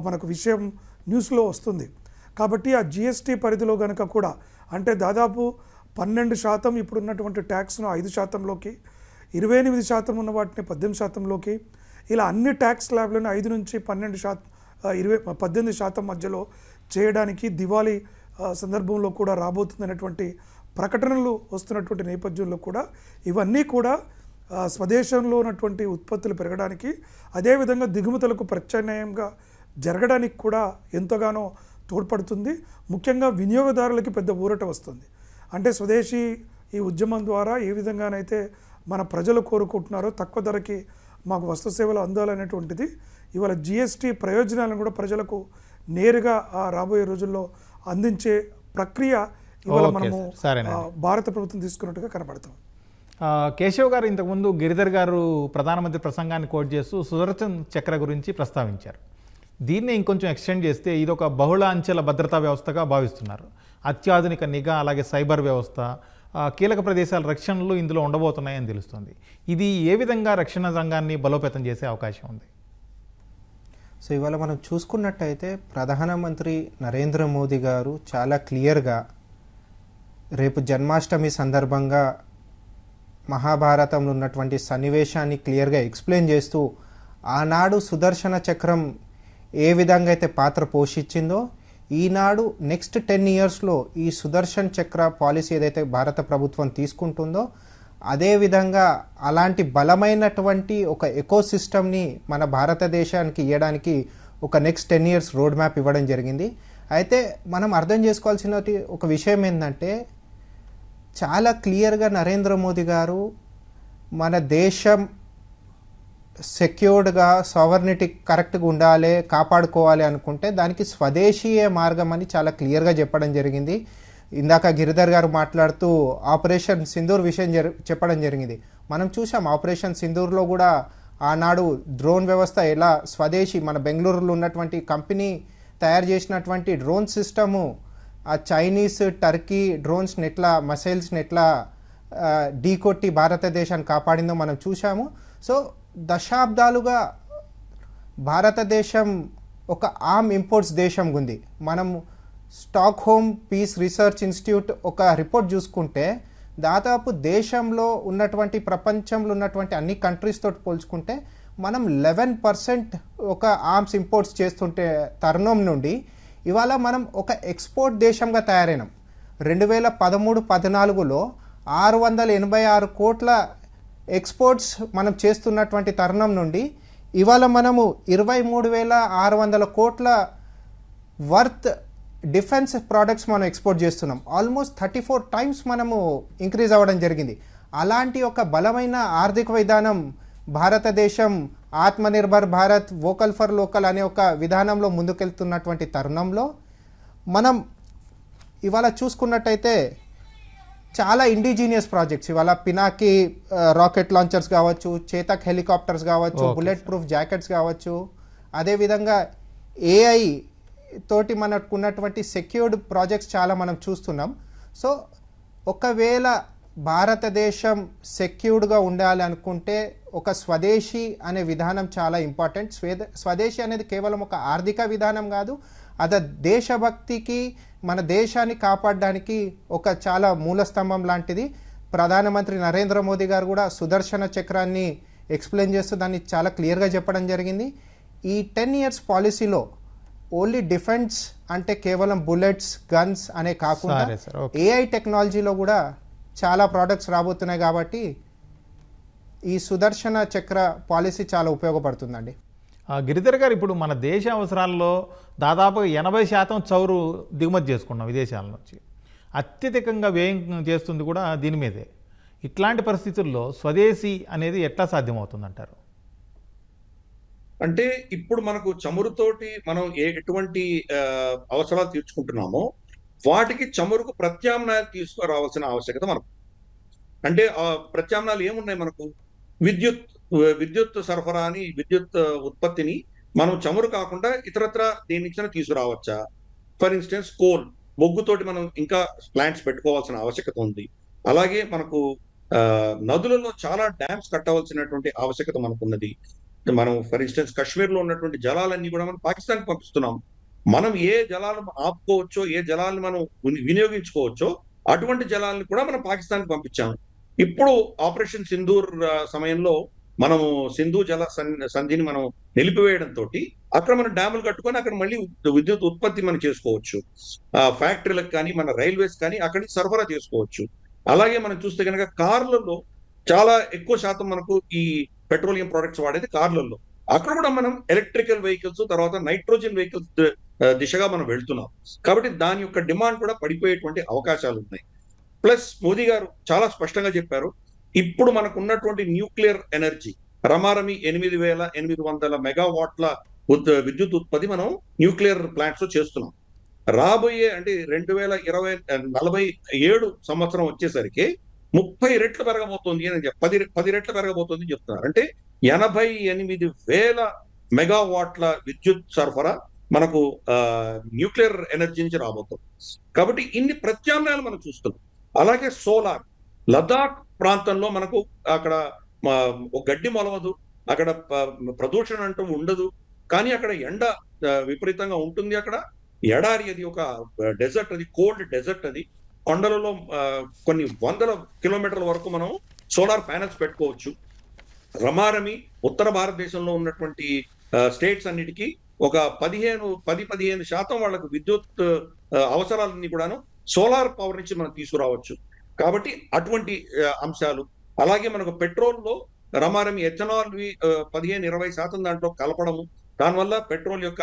మనకు విషయం న్యూస్లో వస్తుంది. కాబట్టి ఆ జిఎస్టీ పరిధిలో కనుక కూడా అంటే దాదాపు 12% ఇప్పుడున్నటువంటి ట్యాక్స్ను 5%లోకి, 28% ఉన్న వాటిని 18%లోకి, ఇలా అన్ని ట్యాక్స్ స్లాబ్లను 5 నుంచి 18% మధ్యలో చేయడానికి దివాళీ సందర్భంలో కూడా రాబోతుందనేటువంటి ప్రకటనలు వస్తున్నటువంటి నేపథ్యంలో కూడా ఇవన్నీ కూడా స్వదేశంలో ఉన్నటువంటి ఉత్పత్తులు పెరగడానికి, అదేవిధంగా దిగుమతులకు ప్రత్యామ్నాయంగా జరగడానికి కూడా ఎంతగానో తోడ్పడుతుంది. ముఖ్యంగా వినియోగదారులకి పెద్ద ఊరట వస్తుంది. అంటే స్వదేశీ ఈ ఉద్యమం ద్వారా ఏ విధంగానైతే మన ప్రజలు కోరుకుంటున్నారో తక్కువ ధరకి మాకు వస్తు సేవలు అందాలనేటువంటిది ఇవాళ జిఎస్టీ ప్రయోజనాలను కూడా ప్రజలకు నేరుగా రాబోయే రోజుల్లో అందించే ప్రక్రియ ఇవాళ మనము భారత ప్రభుత్వం తీసుకున్నట్టుగా కనబడతాం. కేశవ్ గారు ఇంతకుముందు గిరిధర్ గారు ప్రధానమంత్రి ప్రసంగాన్ని కోట్ చేస్తూ సుదర్శన్ చక్ర గురించి ప్రస్తావించారు. దీన్ని ఇంకొంచెం ఎక్స్టెండ్ చేస్తే ఇది ఒక బహుళ అంచెల భద్రతా వ్యవస్థగా భావిస్తున్నారు. అత్యాధునిక నిఘా, అలాగే సైబర్ వ్యవస్థ, కీలక ప్రదేశాల రక్షణలు ఇందులో ఉండబోతున్నాయని తెలుస్తుంది. ఇది ఏ విధంగా రక్షణ రంగాన్ని బలోపేతం చేసే అవకాశం ఉంది? సో ఇవాళ మనం చూసుకున్నట్టయితే ప్రధానమంత్రి నరేంద్ర మోదీ గారు చాలా క్లియర్గా రేపు జన్మాష్టమి సందర్భంగా మహాభారతంలో ఉన్నటువంటి సన్నివేశాన్ని క్లియర్గా ఎక్స్ప్లెయిన్ చేస్తూ ఆనాడు సుదర్శన చక్రం ఏ విధంగా అయితే పాత్ర పోషించిందో ఈనాడు నెక్స్ట్ 10 yearsలో ఈ సుదర్శన్ చక్ర పాలసీ ఏదైతే భారత ప్రభుత్వం తీసుకుంటుందో అదేవిధంగా అలాంటి బలమైనటువంటి ఒక ఎకోసిస్టమ్ని మన భారతదేశానికి ఇవ్వడానికి ఒక నెక్స్ట్ 10 years రోడ్ మ్యాప్ ఇవ్వడం జరిగింది. అయితే మనం అర్థం చేసుకోవాల్సిన ఒక విషయం ఏంటంటే చాలా క్లియర్గా నరేంద్ర మోదీ గారు మన దేశం సెక్యూర్డ్గా సావర్నిటీ కరెక్ట్గా ఉండాలి, కాపాడుకోవాలి అనుకుంటే దానికి స్వదేశీయ మార్గం అని చాలా క్లియర్గా చెప్పడం జరిగింది. ఇందాక గిరిధర్ గారు మాట్లాడుతూ ఆపరేషన్ సింధూర్ విషయం చెప్పడం జరిగింది. మనం చూసాం ఆపరేషన్ సింధూర్లో కూడా ఆనాడు డ్రోన్ వ్యవస్థ ఎలా స్వదేశీ మన బెంగళూరులో ఉన్నటువంటి కంపెనీ తయారు చేసినటువంటి డ్రోన్ సిస్టము ఆ చైనీస్, టర్కీ డ్రోన్స్ని ఎట్లా మిసైల్స్ని ఎట్లా ఢీకొట్టి భారతదేశాన్ని కాపాడిందో మనం చూసాము. సో దశాబ్దాలుగా భారతదేశం ఒక ఆర్మ్ ఇంపోర్ట్స్ దేశం ఉంది. మనం Stockholm peace research institute ఒక రిపోర్ట్ చూసుకుంటే దాదాపు దేశంలో ఉన్నటువంటి ప్రపంచంలో ఉన్నటువంటి అన్ని కంట్రీస్ తోటి పోల్చుకుంటే మనం 11% ఒక ఆర్మ్స్ ఇంపోర్ట్స్ చేస్తుంటే తరుణం నుండి ఇవాళ మనం ఒక ఎక్స్పోర్ట్ దేశంగా తయారైనాం. 2013-14లో 686 కోట్ల ఎక్స్పోర్ట్స్ మనం చేస్తున్నటువంటి తరుణం నుండి ఇవాళ మనము 23,600 కోట్ల వర్త్ డిఫెన్స్ ప్రోడక్ట్స్ మనం ఎక్స్పోర్ట్ చేస్తున్నాం. ఆల్మోస్ట్ 34 టైమ్స్ మనము ఇంక్రీజ్ అవ్వడం జరిగింది. అలాంటి ఒక బలమైన ఆర్థిక విధానం భారతదేశం Atmanirbhar Bharat, vocal for local అనే ఒక విధానంలో ముందుకెళ్తున్నటువంటి తరుణంలో మనం ఇవాళ చూసుకున్నట్టయితే చాలా ఇండిజీనియస్ ప్రాజెక్ట్స్, ఇవాళ పినాకి రాకెట్ లాంచర్స్ కావచ్చు, చేతక్ హెలికాప్టర్స్ కావచ్చు, బుల్లెట్ ప్రూఫ్ జాకెట్స్ కావచ్చు, అదేవిధంగా ఏఐ తోటి మనకున్నటువంటి సెక్యూర్డ్ ప్రాజెక్ట్స్ చాలా మనం చూస్తున్నాం. సో ఒకవేళ భారతదేశం సెక్యూర్డ్గా ఉండాలి అనుకుంటే ఒక స్వదేశీ అనే విధానం చాలా ఇంపార్టెంట్. స్వదేశీ అనేది కేవలం ఒక ఆర్థిక విధానం కాదు, అది దేశభక్తికి, మన దేశాన్ని కాపాడడానికి ఒక చాలా మూలస్తంభం లాంటిది. ప్రధానమంత్రి నరేంద్ర మోదీ గారు కూడా సుదర్శన చక్రాన్ని ఎక్స్ప్లెయిన్ చేస్తూ దాన్ని చాలా క్లియర్గా చెప్పడం జరిగింది. ఈ 10 years పాలసీలో ఓన్లీ డిఫెన్స్ అంటే కేవలం బుల్లెట్స్, గన్స్ అనే కాకుండా ఏఐ టెక్నాలజీలో కూడా చాలా ప్రోడక్ట్స్ రాబోతున్నాయి. కాబట్టి ఈ సుదర్శన చక్ర పాలసీ చాలా ఉపయోగపడుతుందండి. గిరిధర్ గారు, ఇప్పుడు మన దేశ అవసరాల్లో దాదాపు 80% చౌరు దిగుమతి చేసుకున్నాం విదేశాల నుంచి. అత్యధికంగా వ్యయం చేస్తుంది కూడా దీని మీదే. ఇట్లాంటి పరిస్థితుల్లో స్వదేశీ అనేది ఎట్లా సాధ్యమవుతుందంటారు? అంటే ఇప్పుడు మనకు చమురుతోటి మనం ఎటువంటి అవసరాలు తీర్చుకుంటున్నామో వాటికి చమురుకు ప్రత్యామ్నాయాలు తీసుకురావాల్సిన ఆవశ్యకత మనకు. అంటే ఆ ప్రత్యామ్నాయాలు ఏమున్నాయి మనకు? విద్యుత్ సరఫరాని, విద్యుత్ ఉత్పత్తిని మనం చమురు కాకుండా ఇతరత్ర దీని నుంచి తీసుకురావచ్చా? ఫర్ ఇన్స్టెన్స్ కోల్, బొగ్గుతోటి మనం ఇంకా ప్లాంట్స్ పెట్టుకోవాల్సిన ఆవశ్యకత ఉంది. అలాగే మనకు నదులలో చాలా డ్యామ్స్ కట్టవలసినటువంటి ఆవశ్యకత మనకున్నది. మనం ఫర్ ఇన్స్టెన్స్ కాశ్మీర్లో ఉన్నటువంటి జలాలన్నీ కూడా మనం పాకిస్తాన్కి పంపిస్తున్నాం. మనం ఏ జలాలను ఆపుకోవచ్చో, ఏ జలాలను మనం వినియోగించుకోవచ్చో అటువంటి జలాలను కూడా మనం పాకిస్తాన్కి పంపించాము. ఇప్పుడు ఆపరేషన్ సింధూర్ సమయంలో మనము సింధు జల సంధిని మనం నిలిపివేయడంతో అక్కడ మనం డ్యాములు కట్టుకొని అక్కడ మళ్ళీ విద్యుత్ ఉత్పత్తి మనం చేసుకోవచ్చు. ఫ్యాక్టరీలకు కానీ, మన రైల్వేస్ కానీ అక్కడికి సరఫరా చేసుకోవచ్చు. అలాగే మనం చూస్తే కనుక కార్లలో చాలా ఎక్కువ శాతం మనకు ఈ పెట్రోలియం ప్రొడక్ట్స్ వాడేది కార్లలో. అక్కడ కూడా మనం ఎలక్ట్రికల్ వెహికల్స్, తర్వాత నైట్రోజన్ వెహికల్స్ దిశగా మనం వెళ్తున్నాం. కాబట్టి దాని యొక్క డిమాండ్ కూడా పడిపోయేటువంటి అవకాశాలు ఉన్నాయి. ప్లస్ మోదీ గారు చాలా స్పష్టంగా చెప్పారు, ఇప్పుడు మనకు ఉన్నటువంటి న్యూక్లియర్ ఎనర్జీ రమారమి 8,800 మెగావాట్ల విద్యుత్ ఉత్పత్తి మనం న్యూక్లియర్ ప్లాంట్స్ లో చేస్తున్నాం. రాబోయే అంటే 2047 సంవత్సరం వచ్చేసరికి 30 రెట్లు పెరగబోతుంది అని 10 రెట్లు పెరగబోతుంది చెప్తున్నారు. అంటే 88,000 మెగావాట్ల విద్యుత్ సరఫరా మనకు న్యూక్లియర్ ఎనర్జీ నుంచి రాబోతుంది. కాబట్టి ఇన్ని ప్రత్యామ్నాయాలు మనం చూస్తున్నాం. అలాగే సోలార్, లదాఖ్ ప్రాంతంలో మనకు అక్కడ గడ్డి మొలవదు, అక్కడ ప్రదూషణ అంటూ ఉండదు, కానీ అక్కడ ఎండ విపరీతంగా ఉంటుంది. అక్కడ ఎడారి, అది ఒక డెజర్ట్, అది కోల్డ్ డెజర్ట్. అది కొండలలో కొన్ని 100 కిలోమీటర్ల వరకు మనం సోలార్ ప్యానెల్స్ పెట్టుకోవచ్చు. రమారమి ఉత్తర భారతదేశంలో ఉన్నటువంటి స్టేట్స్ అన్నిటికీ ఒక 10-15% వాళ్ళకు విద్యుత్ అవసరాలన్నీ కూడాను సోలార్ పవర్ నుంచి మనం తీసుకురావచ్చు. కాబట్టి అటువంటి అంశాలు. అలాగే మనకు పెట్రోల్లో రమారమి ఎథనాల్ 15-20% దాంట్లో కలపడము, దానివల్ల పెట్రోల్ యొక్క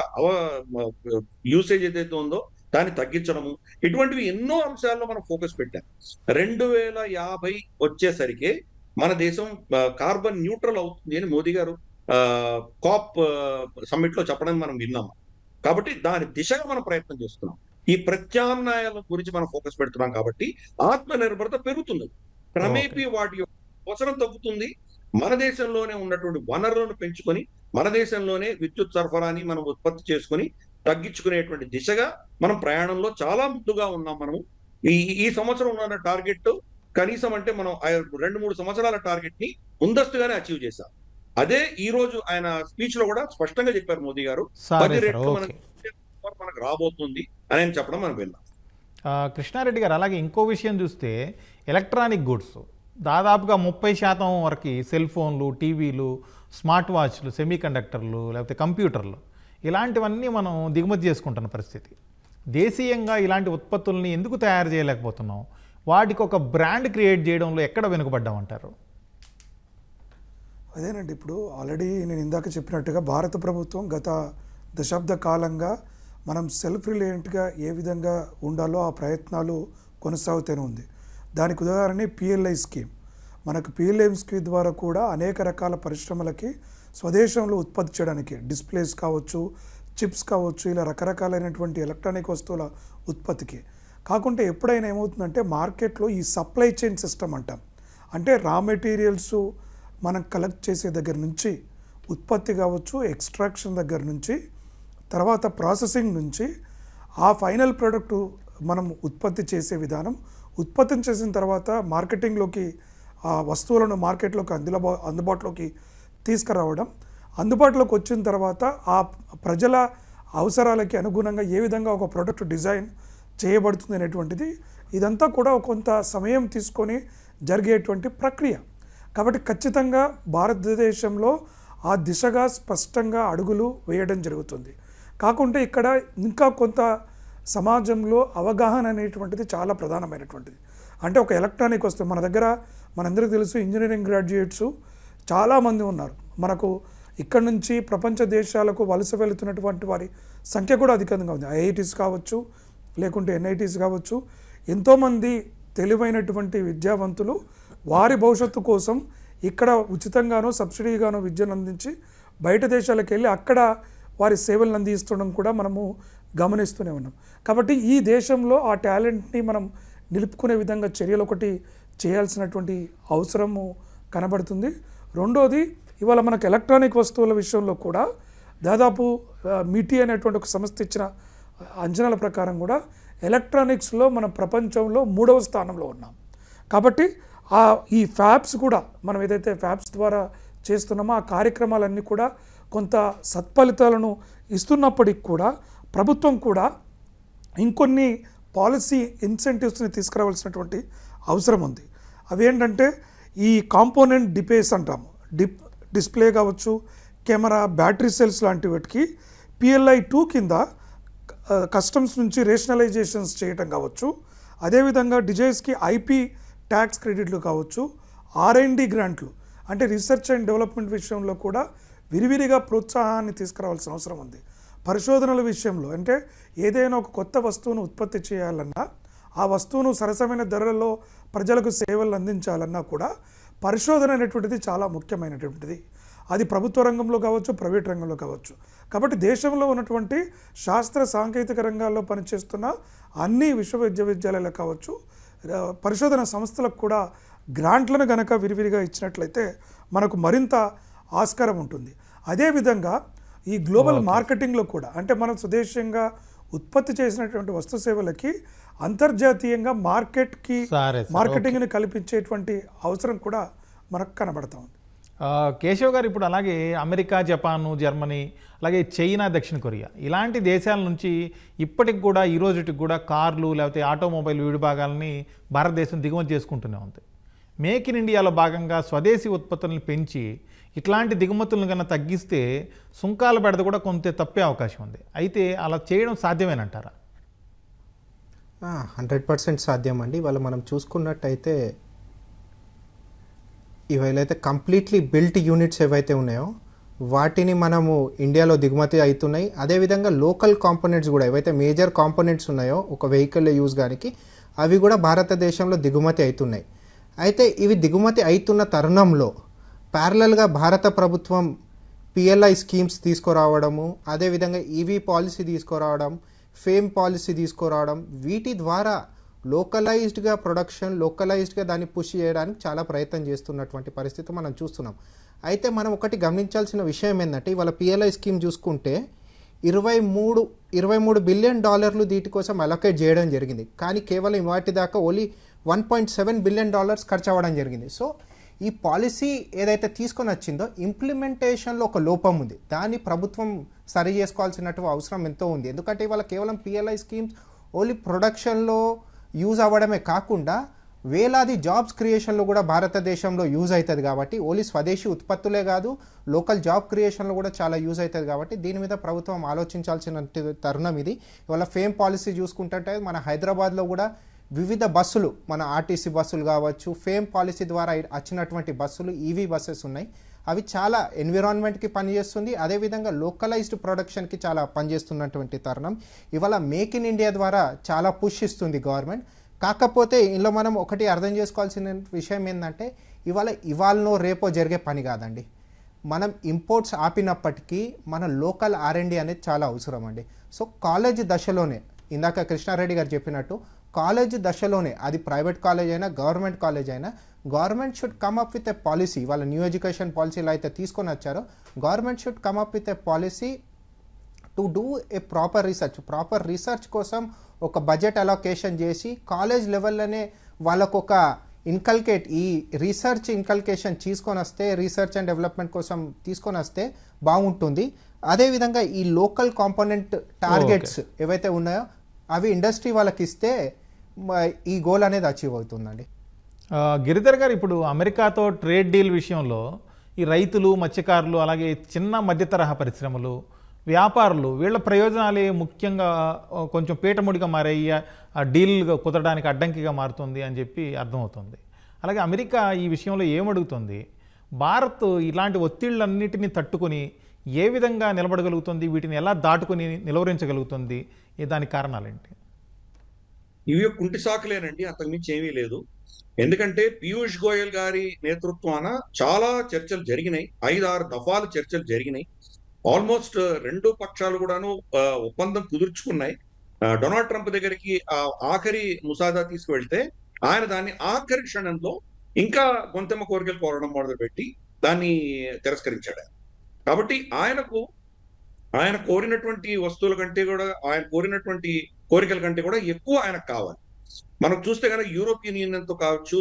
యూసేజ్ ఏదైతే ఉందో దాన్ని తగ్గించడము, ఇటువంటివి ఎన్నో అంశాల్లో మనం ఫోకస్ పెట్టాం. 2050 వచ్చేసరికి మన దేశం కార్బన్ న్యూట్రల్ అవుతుంది అని మోదీ గారు కాప్ సమ్మిట్ లో చెప్పడం మనం విన్నాము. కాబట్టి దాని దిశగా మనం ప్రయత్నం చేస్తున్నాం. ఈ ప్రత్యామ్నాయాల గురించి మనం ఫోకస్ పెడుతున్నాం. కాబట్టి ఆత్మనిర్భరత పెరుగుతుంది, క్రమేపీ వాటి యొక్క అవసరం తగ్గుతుంది. మన దేశంలోనే ఉన్నటువంటి వనరులను పెంచుకొని మన దేశంలోనే విద్యుత్ సరఫరాని మనం ఉత్పత్తి చేసుకొని తగ్గించుకునేటువంటి దిశగా మనం ప్రయాణంలో చాలా ముందుగా ఉన్నాం. మనము ఈ సంవత్సరం ఉన్న టార్గెట్ కనీసం అంటే మనం 2-3 సంవత్సరాల టార్గెట్ ని ముందస్తుగానే అచీవ్ చేశాం. అదే ఈ రోజు ఆయన స్పీచ్ లో కూడా స్పష్టంగా చెప్పారు మోదీ గారు, 10 రెట్లు మనకు రాబోతుంది అని చెప్పడం మనం విన్నాం. కృష్ణారెడ్డి గారు, అలాగే ఇంకో విషయం చూస్తే ఎలక్ట్రానిక్ గుడ్స్ దాదాపుగా 30% వరకు సెల్ ఫోన్లు, టీవీలు, స్మార్ట్ వాచ్లు, సెమీ కండక్టర్లు, లేకపోతే కంప్యూటర్లు, ఇలాంటివన్నీ మనం దిగుమతి చేసుకుంటున్న పరిస్థితి. దేశీయంగా ఇలాంటి ఉత్పత్తుల్ని ఎందుకు తయారు చేయలేకపోతున్నాం? వాటికి ఒక బ్రాండ్ క్రియేట్ చేయడంలో ఎక్కడ వెనుకబడ్డామంటారు? అదేనండి, ఇప్పుడు ఆల్రెడీ నేను ఇందాక చెప్పినట్టుగా భారత ప్రభుత్వం గత దశాబ్ద కాలంగా మనం సెల్ఫ్ రిలయంట్గా ఏ విధంగా ఉండాలో ఆ ప్రయత్నాలు కొనసాగుతూనే ఉంది. దానికి ఉదాహరణ పిఎల్ఐ స్కీమ్. మనకు పిఎల్ఐ స్కీమ్ ద్వారా కూడా అనేక రకాల పరిశ్రమలకి స్వదేశంలో ఉత్పత్తి చేయడానికి డిస్ప్లేస్ కావచ్చు, చిప్స్ కావచ్చు, ఇలా రకరకాలైనటువంటి ఎలక్ట్రానిక్ వస్తువుల ఉత్పత్తికి కాకుండా ఎప్పుడైనా ఏమవుతుందంటే మార్కెట్లో ఈ సప్లై చైన్ సిస్టమ్ అంటాం. అంటే రా మెటీరియల్స్ మనం కలెక్ట్ చేసే దగ్గర నుంచి ఉత్పత్తి కావచ్చు, ఎక్స్ట్రాక్షన్ దగ్గర నుంచి తర్వాత ప్రాసెసింగ్ నుంచి ఆ ఫైనల్ ప్రోడక్ట్ మనం ఉత్పత్తి చేసే విధానం, ఉత్పత్తిని చేసిన తర్వాత మార్కెటింగ్లోకి ఆ వస్తువులను మార్కెట్లోకి అందుబాటులోకి తీసుకురావడం, అందుబాటులోకి వచ్చిన తర్వాత ఆ ప్రజల అవసరాలకి అనుగుణంగా ఏ విధంగా ఒక ప్రోడక్ట్ డిజైన్ చేయబడుతుంది అనేటువంటిది ఇదంతా కూడా కొంత సమయం తీసుకొని జరిగేటువంటి ప్రక్రియ. కాబట్టి ఖచ్చితంగా భారతదేశంలో ఆ దిశగా స్పష్టంగా అడుగులు వేయడం జరుగుతుంది. కాకుంటే ఇక్కడ ఇంకా కొంత సమాజంలో అవగాహన అనేటువంటిది చాలా ప్రధానమైనటువంటిది. అంటే ఒక ఎలక్ట్రానిక్ వస్తువు మన దగ్గర మనందరికీ తెలుసు, ఇంజనీరింగ్ గ్రాడ్యుయేట్స్ చాలామంది ఉన్నారు. మనకు ఇక్కడ నుంచి ప్రపంచ దేశాలకు వలస వెళుతున్నటువంటి వారి సంఖ్య కూడా అధికంగా ఉంది. ఐఐటీస్ కావచ్చు, లేకుంటే ఎన్ఐటీస్ కావచ్చు. ఎంతోమంది తెలివైనటువంటి విద్యావంతులు వారి భవిష్యత్తు కోసం ఇక్కడ ఉచితంగానో సబ్సిడీగానో విద్యను అందించి బయట దేశాలకు వెళ్ళి అక్కడ వారి సేవలను అందిస్తుండడం కూడా మనము గమనిస్తూనే ఉన్నాం. కాబట్టి ఈ దేశంలో ఆ టాలెంట్ని మనం నిలుపుకునే విధంగా చర్యలు ఒకటి చేయాల్సినటువంటి అవసరము కనబడుతుంది. రెండోది, ఇవాళ మనకు ఎలక్ట్రానిక్ వస్తువుల విషయంలో కూడా దాదాపు మిటి అనేటువంటి ఒక సంస్థ ఇచ్చిన అంచనాల ప్రకారం కూడా ఎలక్ట్రానిక్స్లో మన ప్రపంచంలో 3వ స్థానంలో ఉన్నాం. కాబట్టి ఈ ఫ్యాబ్స్ కూడా మనం ఏదైతే ఫ్యాబ్స్ ద్వారా చేస్తున్నామో ఆ కార్యక్రమాలన్నీ కూడా కొంత సత్ఫలితాలను ఇస్తున్నప్పటికి కూడా ప్రభుత్వం కూడా ఇంకొన్ని పాలసీ ఇన్సెంటివ్స్ని తీసుకురావాల్సినటువంటి అవసరం ఉంది. అవి ఏంటంటే ఈ కాంపోనెంట్ డిపేస్ అంటాము, డిస్ప్లే కావచ్చు, కెమెరా, బ్యాటరీ సెల్స్ లాంటి వాటికి పిఎల్ఐ 2 కింద కస్టమ్స్ నుంచి రేషనలైజేషన్స్ చేయటం కావచ్చు. అదేవిధంగా డిజైన్స్కి ఐపీ ట్యాక్స్ క్రెడిట్లు కావచ్చు, R&D గ్రాంట్లు అంటే రీసెర్చ్ అండ్ డెవలప్మెంట్ విషయంలో కూడా విరివిరిగా ప్రోత్సాహాన్ని తీసుకురావాల్సిన అవసరం ఉంది. పరిశోధనల విషయంలో అంటే ఏదైనా ఒక కొత్త వస్తువును ఉత్పత్తి చేయాలన్నా, ఆ వస్తువును సరసమైన ధరలలో ప్రజలకు సేవలు అందించాలన్నా కూడా పరిశోధన అనేటువంటిది చాలా ముఖ్యమైనటువంటిది. అది ప్రభుత్వ రంగంలో కావచ్చు, ప్రైవేట్ రంగంలో కావచ్చు. కాబట్టి దేశంలో ఉన్నటువంటి శాస్త్ర సాంకేతిక రంగాల్లో పనిచేస్తున్న అన్ని విశ్వవిద్యాలయాలు కావచ్చు, పరిశోధన సంస్థలకు కూడా గ్రాంట్లను గనక విరివిరిగా ఇచ్చినట్లయితే మనకు మరింత ఆస్కారం ఉంటుంది. అదేవిధంగా ఈ గ్లోబల్ మార్కెటింగ్లో కూడా అంటే మనం స్వదేశంగా ఉత్పత్తి చేసినటువంటి వస్తు సేవలకి అంతర్జాతీయంగా మార్కెటింగ్ని కల్పించేటువంటి అవసరం కూడా మనకు కనబడతా ఉంది. కేశవ్ గారు, ఇప్పుడు అలాగే అమెరికా, జపాను, జర్మనీ, అలాగే చైనా, దక్షిణ కొరియా ఇలాంటి దేశాల నుంచి ఇప్పటికి కూడా ఈ రోజుకి కూడా కార్లు లేకపోతే ఆటోమొబైల్ విడిభాగాలని భారతదేశం దిగుమతి చేసుకుంటూనే ఉంది. మేక్ ఇన్ ఇండియాలో భాగంగా స్వదేశీ ఉత్పత్తులను పెంచి ఇట్లాంటి దిగుమతులను కన్నా తగ్గిస్తే సుంకాల బెడద కూడా కొంత తప్పే అవకాశం ఉంది. అయితే అలా చేయడం సాధ్యమేనంటారా? 100% సాధ్యం అండి. ఇవాళ మనం చూసుకున్నట్టయితే ఇవైతే కంప్లీట్లీ బిల్ట్ యూనిట్స్ ఏవైతే ఉన్నాయో వాటిని మనము ఇండియాలో దిగుమతి అవుతున్నాయి. అదేవిధంగా లోకల్ కాంపోనెంట్స్ కూడా ఏవైతే మేజర్ కాంపోనెంట్స్ ఉన్నాయో ఒక వెహికల్లో యూజ్ గానికి అవి కూడా భారతదేశంలో దిగుమతి అవుతున్నాయి. అయితే ఇవి దిగుమతి అవుతున్న తరుణంలో ప్యారలల్గా భారత ప్రభుత్వం పిఎల్ఐ స్కీమ్స్ తీసుకురావడము, అదేవిధంగా ఈవీ పాలసీ తీసుకురావడం, ఫేమ్ పాలసీ తీసుకురావడం, వీటి ద్వారా లోకలైజ్డ్గా ప్రొడక్షన్, లోకలైజ్డ్గా దాన్ని పుష్ చేయడానికి చాలా ప్రయత్నం చేస్తున్నటువంటి పరిస్థితి మనం చూస్తున్నాం. అయితే మనం ఒకటి గమనించాల్సిన విషయం ఏంటంటే ఇవాళ పిఎల్ఐ స్కీమ్ చూసుకుంటే 23 బిలియన్ డాలర్లు వీటి కోసం అలొకేట్ చేయడం జరిగింది. కానీ కేవలం వాటి దాకా ఓన్లీ $1.7 బిలియన్ ఖర్చు అవ్వడం జరిగింది. సో ఈ పాలసీ ఏదైతే తీసుకొని వచ్చిందో ఇంప్లిమెంటేషన్లో ఒక లోపం ఉంది. దాన్ని ప్రభుత్వం సరి చేసుకోవాల్సినటువంటి అవసరం ఎంతో ఉంది. ఎందుకంటే ఇవాళ కేవలం పిఎల్ఐ స్కీమ్స్ ఓన్లీ ప్రొడక్షన్లో యూజ్ అవ్వడమే కాకుండా వేలాది జాబ్స్ క్రియేషన్లో కూడా భారతదేశంలో యూజ్ అవుతుంది. కాబట్టి ఓన్లీ స్వదేశీ ఉత్పత్తులే కాదు, లోకల్ జాబ్ క్రియేషన్లో కూడా చాలా యూజ్ అవుతుంది. కాబట్టి దీని మీద ప్రభుత్వం ఆలోచించాల్సిన తరుణం ఇది. ఇవాళ ఫేమ్ పాలసీ చూసుకుంటే మన హైదరాబాద్లో కూడా వివిధ బస్సులు, మన ఆర్టీసీ బస్సులు కావచ్చు, ఫేమ్ పాలసీ ద్వారా వచ్చినటువంటి బస్సులు, ఈవీ బస్సెస్ ఉన్నాయి. అవి చాలా ఎన్విరాన్మెంట్కి పనిచేస్తుంది, అదేవిధంగా లోకలైజ్డ్ ప్రొడక్షన్కి చాలా పనిచేస్తున్నటువంటి తరుణం. ఇవాళ మేక్ ఇన్ ఇండియా ద్వారా చాలా పుష్ ఇస్తుంది గవర్నమెంట్. కాకపోతే ఇందులో మనం ఒకటి అర్థం చేసుకోవాల్సిన విషయం ఏంటంటే ఇవాళనో రేపో జరిగే పని కాదండి. మనం ఇంపోర్ట్స్ ఆపినప్పటికీ మన లోకల్ R&D అనేది చాలా అవసరం అండి. సో కాలేజ్ దశలోనే ఇందాక కృష్ణారెడ్డి గారు చెప్పినట్టు కాలేజ్ దశలోనే, అది ప్రైవేట్ కాలేజ్ అయినా గవర్నమెంట్ కాలేజ్ అయినా, government should come up with a policy. వాళ్ళ న్యూ ఎడ్యుకేషన్ పాలసీలో అయితే తీసుకొని వచ్చారో government should come up with a policy to do a proper research కోసం ఒక బడ్జెట్ అలొకేషన్ చేసి కాలేజ్ లెవెల్లోనే వాళ్ళకు ఒక ఇన్కల్కేట్, ఈ రీసెర్చ్ ఇన్కల్కేషన్ తీసుకొని వస్తే, రీసెర్చ్ అండ్ డెవలప్మెంట్ కోసం తీసుకొని వస్తే బాగుంటుంది. అదేవిధంగా ఈ లోకల్ కాంపోనెంట్ టార్గెట్స్ ఏవైతే ఉన్నాయో అవి ఇండస్ట్రీ వాళ్ళకి ఇస్తే ఈ గోల్ అనేది అచీవ్ అవుతుందండి. గిరిధర్ గారు, ఇప్పుడు అమెరికాతో ట్రేడ్ డీల్ విషయంలో ఈ రైతులు, మత్స్యకారులు, అలాగే చిన్న మధ్య తరహా పరిశ్రమలు, వ్యాపారులు, వీళ్ళ ప్రయోజనాలే ముఖ్యంగా కొంచెం పీటముడిగా మారాయి, ఆ డీల్ కుదరడానికి అడ్డంకిగా మారుతుంది అని చెప్పి అర్థమవుతుంది. అలాగే అమెరికా ఈ విషయంలో ఏమడుగుతుంది? భారత్ ఇలాంటి ఒత్తిళ్ళన్నిటినీ తట్టుకొని ఏ విధంగా నిలబడగలుగుతుంది? వీటిని ఎలా దాటుకొని నిలువరించగలుగుతుంది? దానికి కారణాలేంటి? ఇవి కుంటి సాకులేనండి, అంతకుమించి ఏమీ లేదు. ఎందుకంటే పీయూష్ గోయల్ గారి నేతృత్వాన చాలా చర్చలు జరిగినాయి, 5-6 దఫాలు చర్చలు జరిగినాయి. ఆల్మోస్ట్ రెండు పక్షాలు కూడాను ఒప్పందం కుదుర్చుకున్నాయి. డొనాల్డ్ ట్రంప్ దగ్గరికి ఆఖరి ముసాదా తీసుకువెళ్తే ఆయన దాన్ని ఆఖరి క్షణంలో ఇంకా గొంతెమ్మ కోరికలు కోరడం మొదలుపెట్టి దాన్ని తిరస్కరించాడు. కాబట్టి ఆయన కోరినటువంటి వస్తువుల కంటే కూడా, ఆయన కోరినటువంటి కోరికల కంటే కూడా ఎక్కువ ఆయనకు కావాలి. మనం చూస్తే కనుక యూరోపియన్ యూనియన్తో కావచ్చు,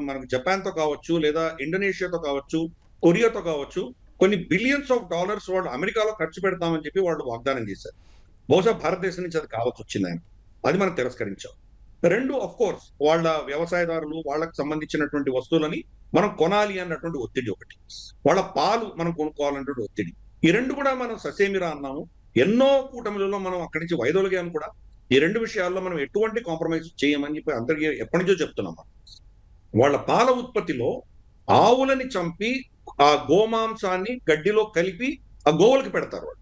మనకు జపాన్తో కావచ్చు, లేదా ఇండోనేషియాతో కావచ్చు, కొరియాతో కావచ్చు, కొన్ని బిలియన్స్ ఆఫ్ డాలర్స్ వాళ్ళు అమెరికాలో ఖర్చు పెడతామని చెప్పి వాళ్ళు వాగ్దానం చేశారు. బహుశా భారతదేశం నుంచి అది కావాల్సి వచ్చింది ఆయన, అది మనం తిరస్కరించాం. రెండు, ఆఫ్ కోర్స్ వాళ్ళ వ్యవసాయదారులు, వాళ్ళకి సంబంధించినటువంటి వస్తువులని మనం కొనాలి అన్నటువంటి ఒత్తిడి ఒకటి, వాళ్ళ పాలు మనం కొనుక్కోవాలన్నటువంటి ఒత్తిడి, ఈ రెండు కూడా మనం ససేమిరా అన్నాము. ఎన్నో కూటమిలలో మనం అక్కడి నుంచి వైదొలిగాము కూడా. ఈ రెండు విషయాల్లో మనం ఎటువంటి కాంప్రమైజ్ చేయమని చెప్పి అందరికీ ఎప్పటి నుంచో చెప్తున్నాం. వాళ్ళ పాల ఉత్పత్తిలో ఆవులని చంపి ఆ గోమాంసాన్ని గడ్డిలో కలిపి ఆ గోవులకి పెడతారు వాళ్ళు.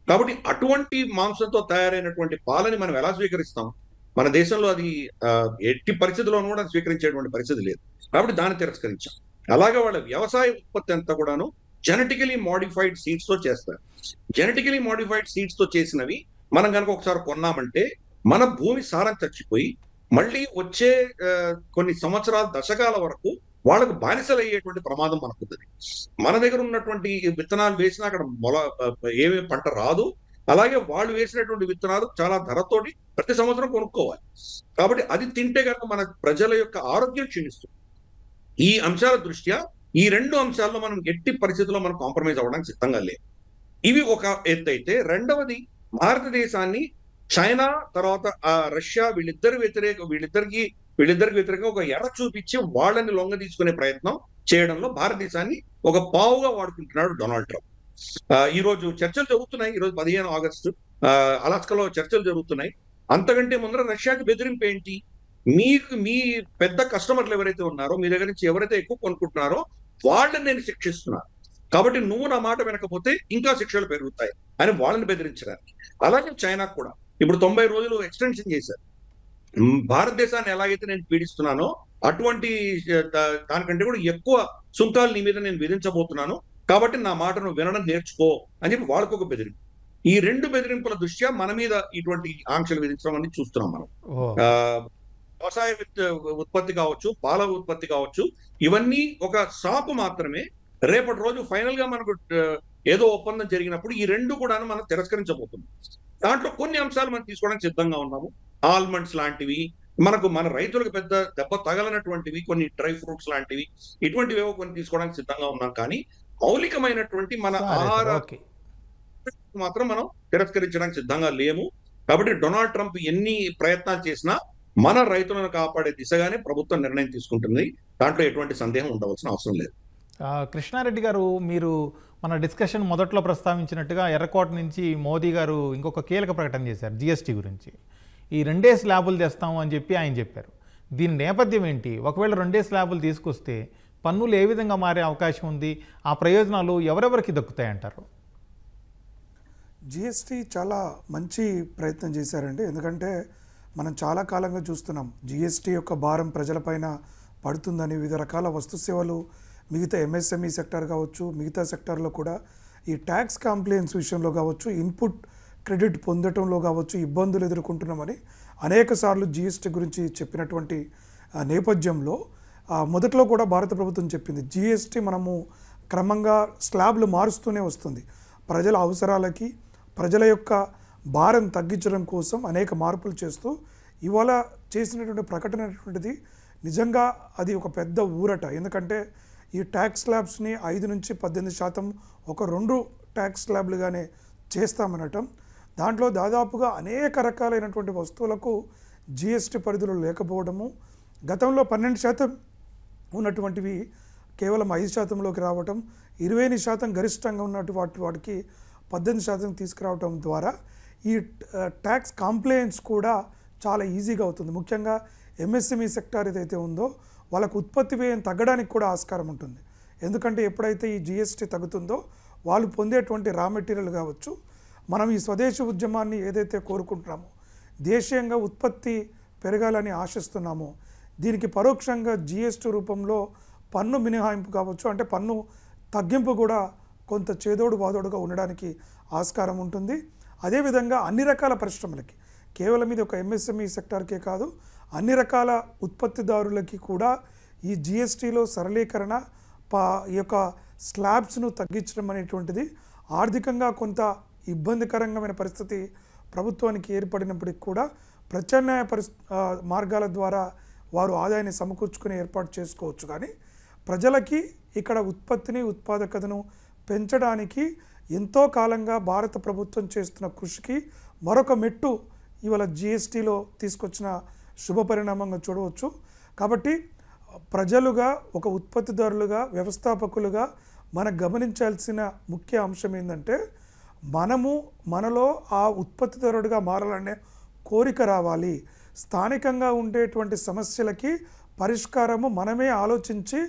కాబట్టి అటువంటి మాంసంతో తయారైనటువంటి పాలని మనం ఎలా స్వీకరిస్తాం? మన దేశంలో అది ఎట్టి పరిస్థితుల్లోనూ కూడా స్వీకరించేటువంటి పరిస్థితి లేదు. కాబట్టి దాన్ని తిరస్కరించాం. అలాగే వాళ్ళ వ్యవసాయ ఉత్పత్తి అంతా కూడాను జెనెటికలీ మాడిఫైడ్ సీడ్స్ తో చేస్తారు. జెనెటికలీ మాడిఫైడ్ సీడ్స్ తో చేసినవి మనం కనుక ఒకసారి కొన్నామంటే మన భూమి సారం చచ్చిపోయి మళ్ళీ వచ్చే కొన్ని సంవత్సరాల, దశకాల వరకు వాళ్ళకు బానిసలు అయ్యేటువంటి ప్రమాదం మనకు ఉంటుంది. మన దగ్గర ఉన్నటువంటి విత్తనాలు వేసినా అక్కడ ఏమీ పంట రాదు. అలాగే వాళ్ళు వేసినటువంటి విత్తనాలు చాలా ధరతోటి ప్రతి సంవత్సరం కొనుక్కోవాలి. కాబట్టి అది తింటే కనుక మన ప్రజల యొక్క ఆరోగ్యం క్షీణిస్తుంది. ఈ అంశాల దృష్ట్యా ఈ రెండు అంశాల్లో మనం ఎట్టి పరిస్థితుల్లో మనం కాంప్రమైజ్ అవ్వడానికి సిద్ధంగా లేదు. ఇవి ఒక ఎత్తు అయితే, రెండవది భారతదేశాన్ని చైనా తర్వాత రష్యా వీళ్ళిద్దరికి వ్యతిరేకంగా ఒక ఎర చూపించి వాళ్ళని లొంగ తీసుకునే ప్రయత్నం చేయడంలో భారతదేశాన్ని ఒక పావుగా వాడుకుంటున్నాడు డొనాల్డ్ ట్రంప్. ఈ రోజు చర్చలు జరుగుతున్నాయి. ఈ రోజు 15 ఆగస్టు అలాస్కాలో చర్చలు జరుగుతున్నాయి. అంతకంటే ముందర రష్యాకి బెదిరింపు ఏంటి? మీ పెద్ద కస్టమర్లు ఎవరైతే ఉన్నారో, మీ దగ్గర నుంచి ఎవరైతే ఎక్కువ కొనుక్కుంటున్నారో వాళ్ళని నేను శిక్షిస్తున్నాను, కాబట్టి నువ్వు నా మాట వినకపోతే ఇంకా శిక్షలు పెరుగుతాయి అని వాళ్ళని బెదిరించడానికి. అలాగే చైనాకు కూడా ఇప్పుడు 90 రోజులు ఎక్స్టెన్షన్ చేశారు. భారతదేశాన్ని ఎలాగైతే నేను పీడిస్తున్నానో అటువంటి దానికంటే కూడా ఎక్కువ సుంకాలు నీ మీద నేను విధించబోతున్నాను, కాబట్టి నా మాటను వినడం నేర్చుకో అని చెప్పి వాళ్ళకు ఒక బెదిరింపు. ఈ రెండు బెదిరింపుల దృష్ట్యా మన మీద ఇటువంటి ఆంక్షలు విధించడం అనేది చూస్తున్నాం మనం. వ్యవసాయ ఉత్పత్తి కావచ్చు, పాల ఉత్పత్తి కావచ్చు, ఇవన్నీ ఒక సాపు మాత్రమే. రేపటి రోజు ఫైనల్ గా మనకు ఏదో ఒప్పందం జరిగినప్పుడు ఈ రెండు కూడా మనం తిరస్కరించబోతున్నాం. దాంట్లో కొన్ని అంశాలు మనం తీసుకోవడానికి సిద్ధంగా ఉన్నాము. ఆల్మండ్స్ లాంటివి, మన రైతులకు పెద్ద దెబ్బ తగలనటువంటివి, కొన్ని డ్రై ఫ్రూట్స్ లాంటివి, ఇటువంటివి ఏవో కొన్ని తీసుకోవడానికి సిద్ధంగా ఉన్నాం. కానీ మౌలికమైనటువంటి మన ఆహార మాత్రం మనం తిరస్కరించడానికి సిద్ధంగా లేము. కాబట్టి డొనాల్డ్ ట్రంప్ ఎన్ని ప్రయత్నాలు చేసినా మన రైతులను కాపాడే దిశగానే ప్రభుత్వం నిర్ణయం తీసుకుంటుంది. దాంట్లో ఎటువంటి సందేహం ఉండవలసిన అవసరం లేదు. కృష్ణారెడ్డి గారు, మీరు మన డిస్కషన్ మొదట్లో ప్రస్తావించినట్టుగా ఎర్రకోట నుంచి మోదీ గారు ఇంకొక కీలక ప్రకటన చేశారు GST గురించి. ఈ 2 స్లాబులు తెస్తాము అని చెప్పి ఆయన చెప్పారు. దీని నేపథ్యం ఏంటి? ఒకవేళ 2 స్లాబులు తీసుకొస్తే పన్నులు ఏ విధంగా మారే అవకాశం ఉంది, ఆ ప్రయోజనాలు ఎవరెవరికి దక్కుతాయంటారు? జిఎస్టీ చాలా మంచి ప్రయత్నం చేశారండి. ఎందుకంటే మనం చాలా కాలంగా చూస్తున్నాం జిఎస్టీ యొక్క భారం ప్రజలపైన పడుతుందని. వివిధ రకాల వస్తు సేవలు, మిగతా ఎంఎస్ఎంఈ సెక్టర్ కావచ్చు, మిగతా సెక్టార్లో కూడా ఈ ట్యాక్స్ కాంప్లైన్స్ విషయంలో కావచ్చు, ఇన్పుట్ క్రెడిట్ పొందటంలో కావచ్చు ఇబ్బందులు ఎదుర్కొంటున్నామని అనేక సార్లు జిఎస్టీ గురించి చెప్పినటువంటి నేపథ్యంలో మొదట్లో కూడా భారత ప్రభుత్వం చెప్పింది జిఎస్టీ మనము క్రమంగా స్లాబ్లు మారుస్తూనే వస్తుంది. ప్రజల అవసరాలకి, ప్రజల యొక్క భారం తగ్గించడం కోసం అనేక మార్పులు చేస్తూ ఇవాళ చేసినటువంటి ప్రకటన అనేటువంటిది నిజంగా అది ఒక పెద్ద ఊరట. ఎందుకంటే ఈ ట్యాక్స్ స్లాబ్స్ని 5 నుంచి 18% ఒక 2 ట్యాక్స్ స్లాబ్లుగానే చేస్తామనటం, దాంట్లో దాదాపుగా అనేక రకాలైనటువంటి వస్తువులకు జిఎస్టీ పరిధిలో లేకపోవడము, గతంలో 12% ఉన్నటువంటివి కేవలం 5%లోకి రావటం, 20% గరిష్టంగా ఉన్నటువంటి వాటికి 18% తీసుకురావటం ద్వారా ఈ ట్యాక్స్ కాంప్లైన్స్ కూడా చాలా ఈజీగా అవుతుంది. ముఖ్యంగా ఎంఎస్ఎంఈ సెక్టార్ ఏదైతే ఉందో వాళ్ళకు ఉత్పత్తి వ్యయం తగ్గడానికి కూడా ఆస్కారం ఉంటుంది. ఎందుకంటే ఎప్పుడైతే ఈ జిఎస్టీ తగ్గుతుందో వాళ్ళు పొందేటువంటి రా మెటీరియల్ కావచ్చు, మనం ఈ స్వదేశీ ఉద్యమాన్ని ఏదైతే కోరుకుంటున్నామో, దేశీయంగా ఉత్పత్తి పెరగాలని ఆశిస్తున్నామో, దీనికి పరోక్షంగా జిఎస్టీ రూపంలో పన్ను మినహాయింపు కావచ్చు, అంటే పన్ను తగ్గింపు కూడా కొంత చేదోడు వాదోడుగా ఉండడానికి ఆస్కారం ఉంటుంది. అదేవిధంగా అన్ని రకాల పరిశ్రమలకి, కేవలం ఇది ఒక ఎంఎస్ఎంఈ సెక్టార్కే కాదు, అన్ని రకాల ఉత్పత్తిదారులకి కూడా ఈ జిఎస్టీలో సరళీకరణ, ఈ యొక్క స్లాబ్స్ను తగ్గించడం అనేటువంటిది ఆర్థికంగా కొంత ఇబ్బందికరమైన పరిస్థితి ప్రభుత్వానికి ఏర్పడినప్పటికీ కూడా ప్రత్యామ్నాయ మార్గాల ద్వారా వారు ఆదాయాన్ని సమకూర్చుకుని ఏర్పాటు చేసుకోవచ్చు. కానీ ప్రజలకి ఇక్కడ ఉత్పత్తిని, ఉత్పాదకతను పెంచడానికి ఎంతో కాలంగా భారత ప్రభుత్వం చేస్తున్న కృషికి మరొక మెట్టు ఇవాళ జిఎస్టీలో తీసుకొచ్చిన శుభ పరిణామంగా చూడవచ్చు. కాబట్టి ప్రజలుగా, ఒక ఉత్పత్తిదారులుగా, వ్యవస్థాపకులుగా మనం గమనించాల్సిన ముఖ్య అంశం ఏంటంటే మనలో ఆ ఉత్పత్తిదారుడిగా మారాలనే కోరిక రావాలి. స్థానికంగా ఉండేటువంటి సమస్యలకి పరిష్కారము మనమే ఆలోచించి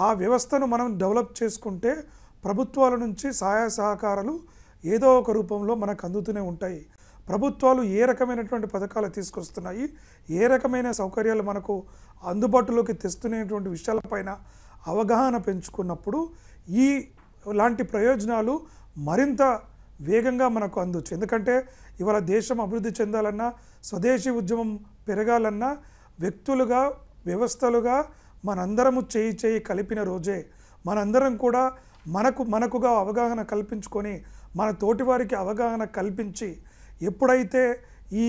ఆ వ్యవస్థను మనం డెవలప్ చేసుకుంటే ప్రభుత్వాల నుంచి సహాయ సహకారాలు ఏదో ఒక రూపంలో మనకు అందుతూనే ఉంటాయి. ప్రభుత్వాలు ఏ రకమైనటువంటి పథకాలు తీసుకొస్తున్నాయి, ఏ రకమైన సౌకర్యాలు మనకు అందుబాటులోకి తెస్తున్నటువంటి విషయాలపైన అవగాహన పెంచుకున్నప్పుడు ఇలాంటి ప్రయోజనాలు మరింత వేగంగా మనకు అందొచ్చు. ఎందుకంటే ఇవాళ దేశం అభివృద్ధి చెందాలన్నా, స్వదేశీ ఉద్యమం పెరగాలన్నా వ్యక్తులుగా, వ్యవస్థలుగా మనందరము చేయి కలిపిన రోజే, మనందరం కూడా మనకుగా అవగాహన కల్పించుకొని మన తోటివారికి అవగాహన కల్పించి ఎప్పుడైతే ఈ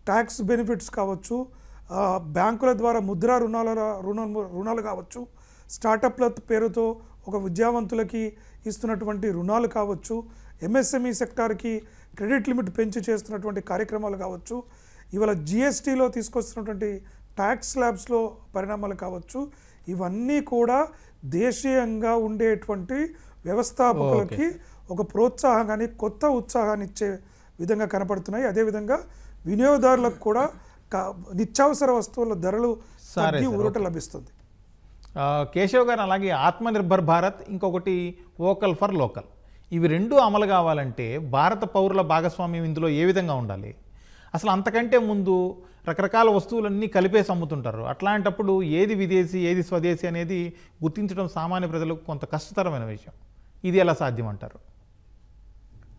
ట్యాక్స్ బెనిఫిట్స్ కావచ్చు, బ్యాంకుల ద్వారా ముద్రా రుణాలు కావచ్చు, స్టార్టప్ల పేరుతో ఒక విద్యావంతులకి ఇస్తున్నటువంటి రుణాలు కావచ్చు, ఎంఎస్ఎంఈ సెక్టార్కి క్రెడిట్ లిమిట్ పెంచి చేస్తున్నటువంటి కార్యక్రమాలు కావచ్చు, ఇవాళ జిఎస్టీలో తీసుకొస్తున్నటువంటి ట్యాక్స్ స్లాబ్స్లో పరిణామాలు కావచ్చు, ఇవన్నీ కూడా దేశీయంగా ఉండేటువంటి వ్యవస్థాపకులకి ఒక ప్రోత్సాహాన్ని, కొత్త ఉత్సాహాన్ని ఇచ్చే విధంగా కనపడుతున్నాయి. అదేవిధంగా వినియోగదారులకు కూడా నిత్యావసర వస్తువుల ధరలు తగ్గి ఊరట లభిస్తుంది. కేశవ్ గారు, అలాగే ఆత్మనిర్భర్ భారత్, ఇంకొకటి వోకల్ ఫర్ లోకల్, ఇవి రెండు అమలు కావాలంటే భారత పౌరుల భాగస్వామ్యం ఇందులో ఏ విధంగా ఉండాలి? అసలు అంతకంటే ముందు రకరకాల వస్తువులన్నీ కలిపేసి అమ్ముతుంటారు. అట్లాంటప్పుడు ఏది విదేశీ, ఏది స్వదేశీ అనేది గుర్తించడం సామాన్య ప్రజలకు కొంత కష్టతరమైన విషయం. ఇది ఎలా సాధ్యం అంటారు?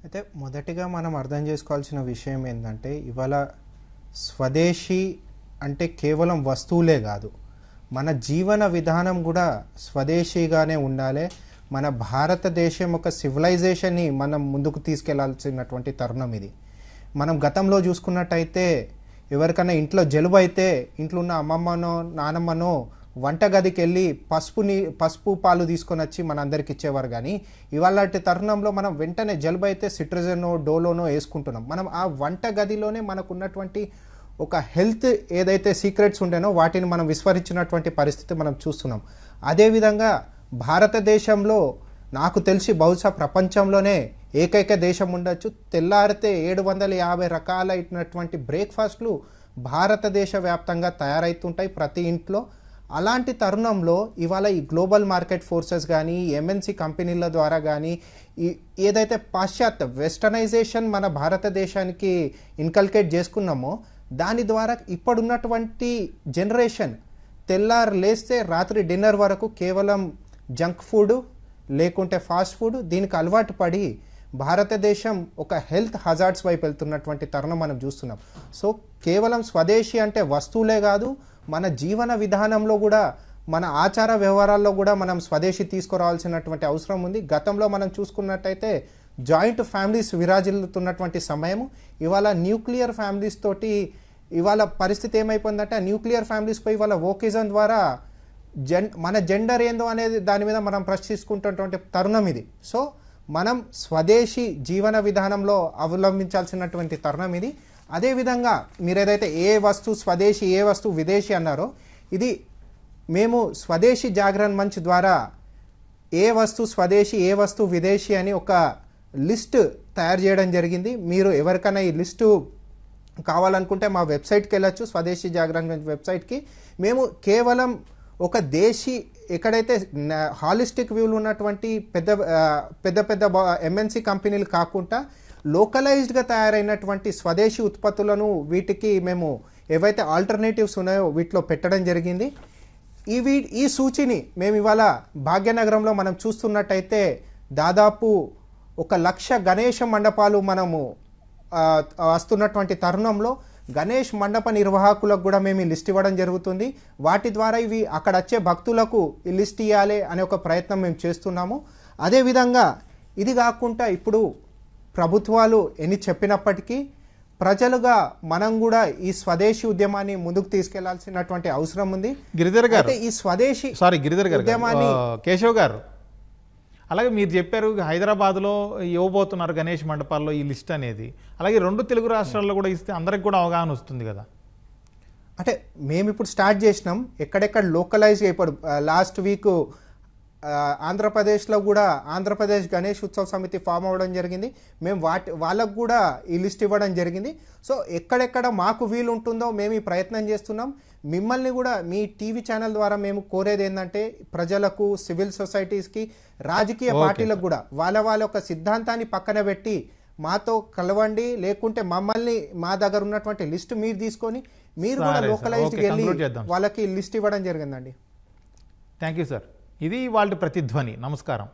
అయితే మొదటిగా మనం అర్థం చేసుకోవాల్సిన విషయం ఏంటంటే, ఇవాళ స్వదేశీ అంటే కేవలం వస్తువులే కాదు, మన జీవన విధానం కూడా స్వదేశీగానే ఉండాలి. మన భారతదేశం ఒక సివిలైజేషన్ని మనం ముందుకు తీసుకెళ్లాల్సినటువంటి తరుణం ఇది. మనం గతంలో చూసుకున్నట్టయితే ఎవరికైనా జలుబు అయితే ఇంట్లో ఉన్న అమ్మమ్మనో నానమ్మనో వంటగదికి వెళ్ళి పసుపు పాలు తీసుకొని వచ్చి మనందరికి ఇచ్చేవారు. కానీ ఇవాళ తరుణంలో మనం వెంటనే జలుబు అయితే సిట్రజనో డోలోనో వేసుకుంటున్నాం. మనం ఆ వంటగదిలోనే మనకు ఉన్నటువంటి ఒక హెల్త్ ఏదైతే సీక్రెట్స్ ఉండేనో వాటిని మనం విస్మరించినటువంటి పరిస్థితి మనం చూస్తున్నాం. అదేవిధంగా భారతదేశంలో నాకు తెలిసి బహుశా ప్రపంచంలోనే ఏకైక దేశం ఉండొచ్చు, తెల్లారితే 750 రకాలైనటువంటి బ్రేక్ఫాస్ట్లు భారతదేశ వ్యాప్తంగా తయారవుతుంటాయి ప్రతి ఇంట్లో. అలాంటి తరుణంలో ఇవాళ ఈ గ్లోబల్ మార్కెట్ ఫోర్సెస్ కానీ ఎంఎన్సి కంపెనీల ద్వారా కానీ ఏదైతే పాశ్చాత్య వెస్టర్నైజేషన్ మన భారతదేశానికి ఇన్కల్కేట్ చేసుకున్నామో దాని ద్వారా ఇప్పుడున్నటువంటి జనరేషన్ తెల్లారు లేస్తే రాత్రి డిన్నర్ వరకు కేవలం జంక్ ఫుడ్ లేకుంటే ఫాస్ట్ ఫుడ్ దీనికి అలవాటు పడి భారతదేశం ఒక హెల్త్ హజార్డ్స్ వైపు వెళ్తున్నటువంటి తరుణం మనం చూస్తున్నాం. సో కేవలం స్వదేశీ అంటే వస్తువులే కాదు, మన జీవన విధానంలో కూడా మన ఆచార వ్యవహారాల్లో కూడా మనం స్వదేశీ తీసుకురావాల్సినటువంటి అవసరం ఉంది. గతంలో మనం చూసుకున్నట్టయితే జాయింట్ ఫ్యామిలీస్ విరాజిల్లుతున్నటువంటి సమయం, ఇవాళ న్యూక్లియర్ ఫ్యామిలీస్ తోటి ఇవాళ పరిస్థితి ఏమైపోయిందంటే ఆ న్యూక్లియర్ ఫ్యామిలీస్పై ఇవాళ వోకిజం ద్వారా మన జెండర్ ఏందో అనేది దాని మీద మనం ప్రశ్నించుకుంటున్నటువంటి తరుణం ఇది. సో మనం స్వదేశీ జీవన విధానంలో అవలంబించాల్సినటువంటి తరుణం ఇది. అదేవిధంగా మీరు ఏదైతే ఏ వస్తువు స్వదేశీ ఏ వస్తువు విదేశీ అన్నారో, ఇది మేము స్వదేశీ జాగరణ మంచ్ ద్వారా ఏ వస్తువు స్వదేశీ ఏ వస్తువు విదేశీ అని ఒక లిస్ట్ తయారు చేయడం జరిగింది. మీరు ఎవరికైనా ఈ లిస్టు కావాలనుకుంటే మా వెబ్సైట్కి వెళ్ళచ్చు, స్వదేశీ జాగరణ మంచ్ వెబ్సైట్కి. మేము కేవలం ఒక దేశీ ఎక్కడైతే హాలిస్టిక్ వ్యూలు ఉన్నటువంటి పెద్ద పెద్ద ఎంఎన్సి కంపెనీలు కాకుండా లోకలైజ్డ్గా తయారైనటువంటి స్వదేశీ ఉత్పత్తులను వీటికి మేము ఏవైతే ఆల్టర్నేటివ్స్ ఉన్నాయో వీటిలో పెట్టడం జరిగింది. ఈ సూచిని మేము ఇవాళ భాగ్యనగరంలో మనం చూస్తున్నట్టయితే దాదాపు 1,00,000 గణేష మండపాలు మనము వస్తున్నటువంటి తరుణంలో గణేష్ మండప నిర్వాహకులకు కూడా మేము ఈ లిస్ట్ ఇవ్వడం జరుగుతుంది. వాటి ద్వారా ఇవి అక్కడ వచ్చే భక్తులకు ఈ లిస్ట్ ఇవ్వాలి అనే ఒక ప్రయత్నం మేము చేస్తున్నాము. అదేవిధంగా ఇది కాకుండా ఇప్పుడు ప్రభుత్వాలు ఎన్ని చెప్పినప్పటికీ ప్రజలుగా మనం కూడా ఈ స్వదేశీ ఉద్యమాన్ని ముందుకు తీసుకెళ్లాల్సినటువంటి అవసరం ఉంది. గిరిధర్ గారు, ఈ స్వదేశీ గిరిధర్ గారు, కేశవ్ గారు, అలాగే మీరు చెప్పారు హైదరాబాద్లో ఇవ్వబోతున్నారు గణేష్ మండపాల్లో ఈ లిస్ట్ అనేది, అలాగే 2 తెలుగు రాష్ట్రాల్లో కూడా ఇస్తే అందరికి కూడా అవగాహన వస్తుంది కదా. అంటే మేము ఇప్పుడు స్టార్ట్ చేసినాం ఎక్కడెక్కడ లోకలైజ్ ఇప్పుడు లాస్ట్ వీక్ ఆంధ్రప్రదేశ్లో కూడా ఆంధ్రప్రదేశ్ గణేష్ ఉత్సవ సమితి ఫామ్ అవ్వడం జరిగింది. మేము వాళ్ళకు కూడా ఈ లిస్ట్ ఇవ్వడం జరిగింది. సో ఎక్కడెక్కడ మాకు వీలు ఉంటుందో మేము ఈ ప్రయత్నం చేస్తున్నాం. మిమ్మల్ని కూడా మీ టీవీ ఛానల్ ద్వారా మేము కోరేది ఏంటంటే ప్రజలకు, సివిల్ సొసైటీస్కి, రాజకీయ పార్టీలకు కూడా వాళ్ళ ఒక సిద్ధాంతాన్ని పక్కన పెట్టి మాతో కలవండి, లేకుంటే మమ్మల్ని మా దగ్గర ఉన్నటువంటి లిస్ట్ మీరు తీసుకొని మీరు కూడా లోకలైజ్డ్కి వెళ్ళి వాళ్ళకి లిస్ట్ ఇవ్వడం జరిగిందండి. Thank you sir. ఇది వాళ్ళ ప్రతిధ్వని. నమస్కారం.